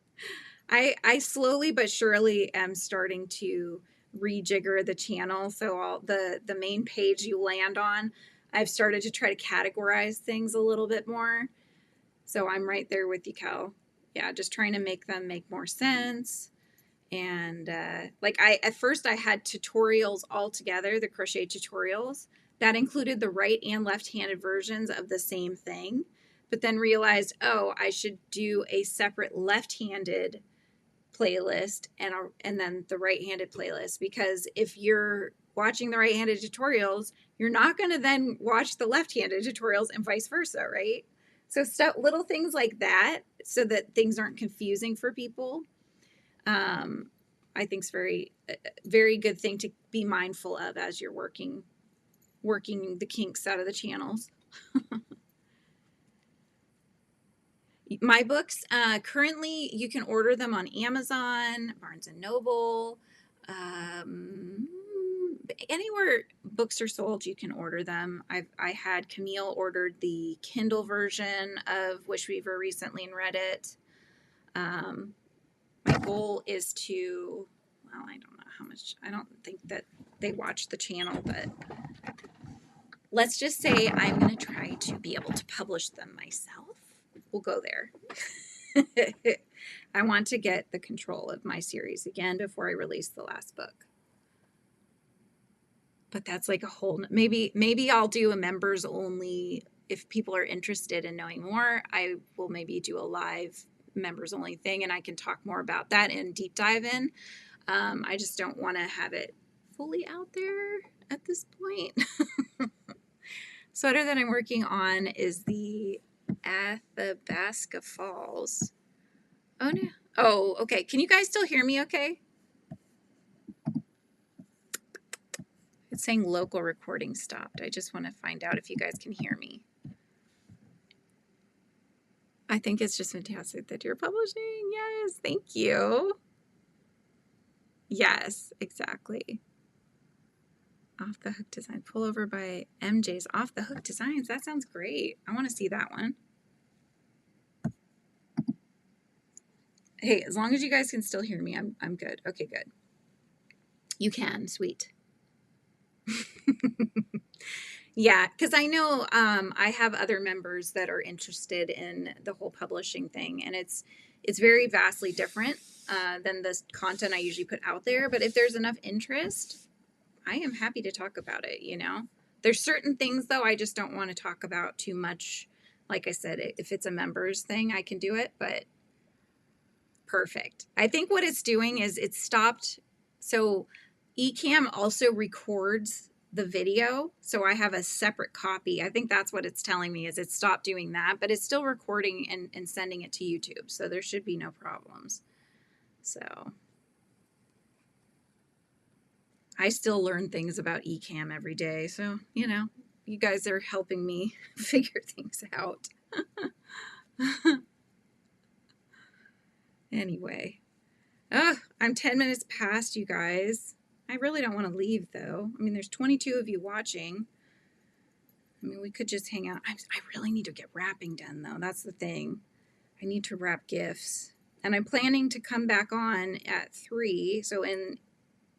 I slowly but surely am starting to rejigger the channel. So all the main page you land on, I've started to try to categorize things a little bit more. So I'm right there with you, Cal. Yeah, just trying to make them make more sense. And like at first I had tutorials all together, the crochet tutorials that included the right and left-handed versions of the same thing, but then realized, oh, I should do a separate left-handed playlist and then the right-handed playlist, because if you're watching the right-handed tutorials, you're not going to then watch the left-handed tutorials, and vice versa, right? So little things like that, so that things aren't confusing for people, I think is very good thing to be mindful of as you're working the kinks out of the channels. My books, currently you can order them on Amazon, Barnes & Noble, anywhere books are sold, you can order them. I had Camille ordered the Kindle version of Wishweaver recently and read it. My goal is to, well, I don't know how much, I don't think that they watch the channel, but let's just say I'm going to try to be able to publish them myself. We'll go there. I want to get the control of my series again before I release the last book. But that's like a whole, maybe I'll do a members only. If people are interested in knowing more, I will maybe do a live members only thing, and I can talk more about that and deep dive in. I just don't want to have it fully out there at this point. Sweater that I'm working on is the Athabasca Falls. Oh no. Oh, okay. Can you guys still hear me okay? It's saying local recording stopped. I just want to find out if you guys can hear me. I think it's just fantastic that you're publishing. Yes, thank you. Yes, exactly. Off the Hook Design. Pull over by MJ's Off the Hook Designs. That sounds great. I want to see that one. Hey, as long as you guys can still hear me, I'm good. Okay, good. You can. Sweet. Yeah, because I know I have other members that are interested in the whole publishing thing, and it's very vastly different than the content I usually put out there. But if there's enough interest, I am happy to talk about it, you know. There's certain things, though, I just don't want to talk about too much. Like I said, if it's a members thing, I can do it, but perfect. I think what it's doing is it's stopped. So Ecamm also records the video, so I have a separate copy. I think that's what it's telling me, is it stopped doing that, but it's still recording and sending it to YouTube, so there should be no problems. So I still learn things about Ecamm every day, so you know, you guys are helping me figure things out. Anyway, I'm 10 minutes past, you guys. I really don't want to leave, though. I mean, there's 22 of you watching. I mean, we could just hang out. I really need to get wrapping done, though. That's the thing. I need to wrap gifts. And I'm planning to come back on at 3, so in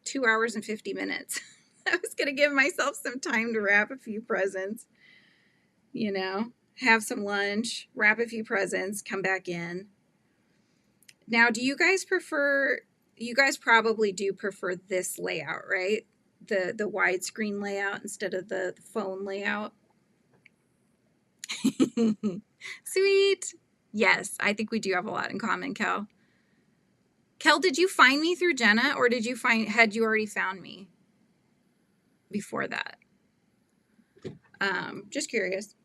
2 hours and 50 minutes. I was going to give myself some time to wrap a few presents, you know, have some lunch, wrap a few presents, come back in. Now, do you guys prefer... You guys probably do prefer this layout, right? The widescreen layout instead of the phone layout. Sweet. Yes, I think we do have a lot in common, Kel. Kel, did you find me through Jenna, or had you already found me before that? Just curious.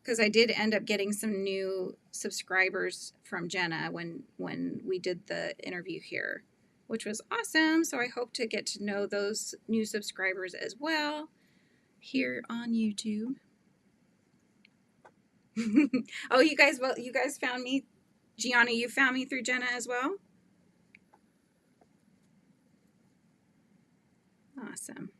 Because I did end up getting some new subscribers from Jenna when we did the interview here, which was awesome. So I hope to get to know those new subscribers as well here on YouTube. Oh, you guys found me. Gianna, you found me through Jenna as well? Awesome.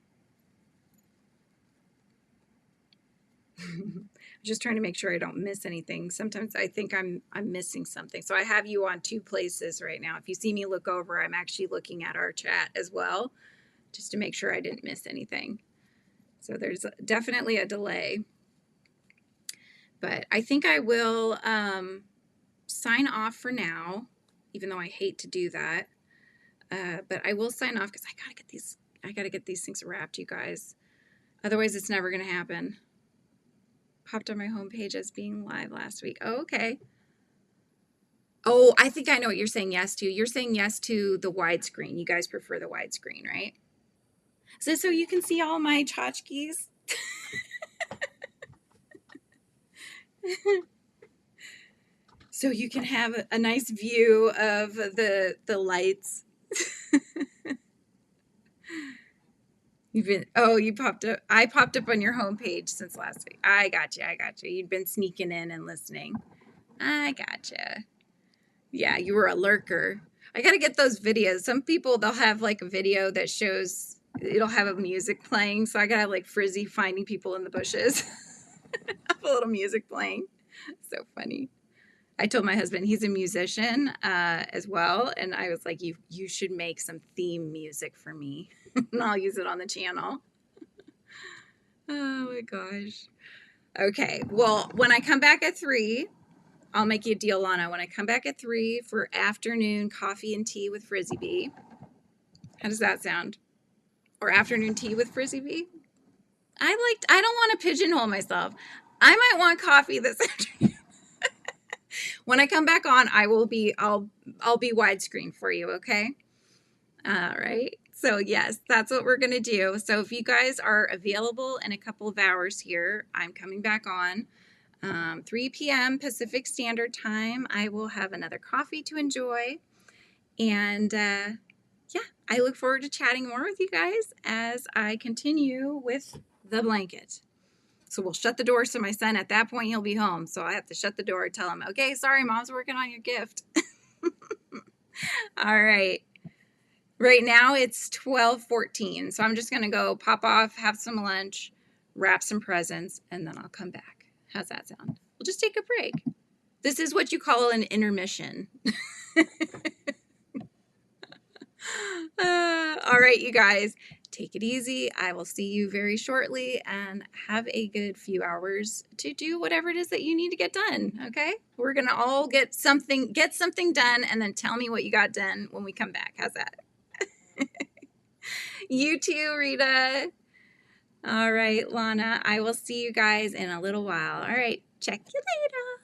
Just trying to make sure I don't miss anything. Sometimes I think I'm missing something. So I have you on 2 places right now. If you see me look over, I'm actually looking at our chat as well, just to make sure I didn't miss anything. So there's definitely a delay. But I think I will sign off for now, even though I hate to do that. But I will sign off because I gotta get these things wrapped, you guys. Otherwise, it's never gonna happen. Popped on my homepage as being live last week. Oh, okay. Oh, I think I know what you're saying yes to. You're saying yes to the widescreen. You guys prefer the widescreen, right? So you can see all my tchotchkes. So you can have a nice view of the lights. You popped up. I popped up on your homepage since last week. I got you. You'd been sneaking in and listening. I gotcha. Yeah, you were a lurker. I got to get those videos. Some people, they'll have like a video that shows, it'll have a music playing. So I got to have like Frizzy finding people in the bushes. Have a little music playing. So funny. I told my husband, he's a musician as well. And I was like, you should make some theme music for me. And I'll use it on the channel. Oh my gosh. Okay. Well, when I come back at 3, I'll make you a deal, Lana. When I come back at 3 for afternoon coffee and tea with Frizzy B. How does that sound? Or afternoon tea with Frizzy B? I don't want to pigeonhole myself. I might want coffee this afternoon. When I come back on, I'll be widescreen for you, okay? All right. So yes, that's what we're going to do. So if you guys are available in a couple of hours here, I'm coming back on 3 p.m. Pacific Standard Time. I will have another coffee to enjoy. And yeah, I look forward to chatting more with you guys as I continue with the blanket. So we'll shut the door so my son, at that point, he'll be home. So I have to shut the door and tell him, okay, sorry, Mom's working on your gift. All right. Right now it's 12:14, so I'm just going to go pop off, have some lunch, wrap some presents, and then I'll come back. How's that sound? We'll just take a break. This is what you call an intermission. All right, you guys, take it easy. I will see you very shortly, and have a good few hours to do whatever it is that you need to get done. Okay, we're gonna all get something done, and then tell me what you got done when we come back. How's that? You too, Rita. All right, Lana, I will see you guys in a little while. All right, check you later.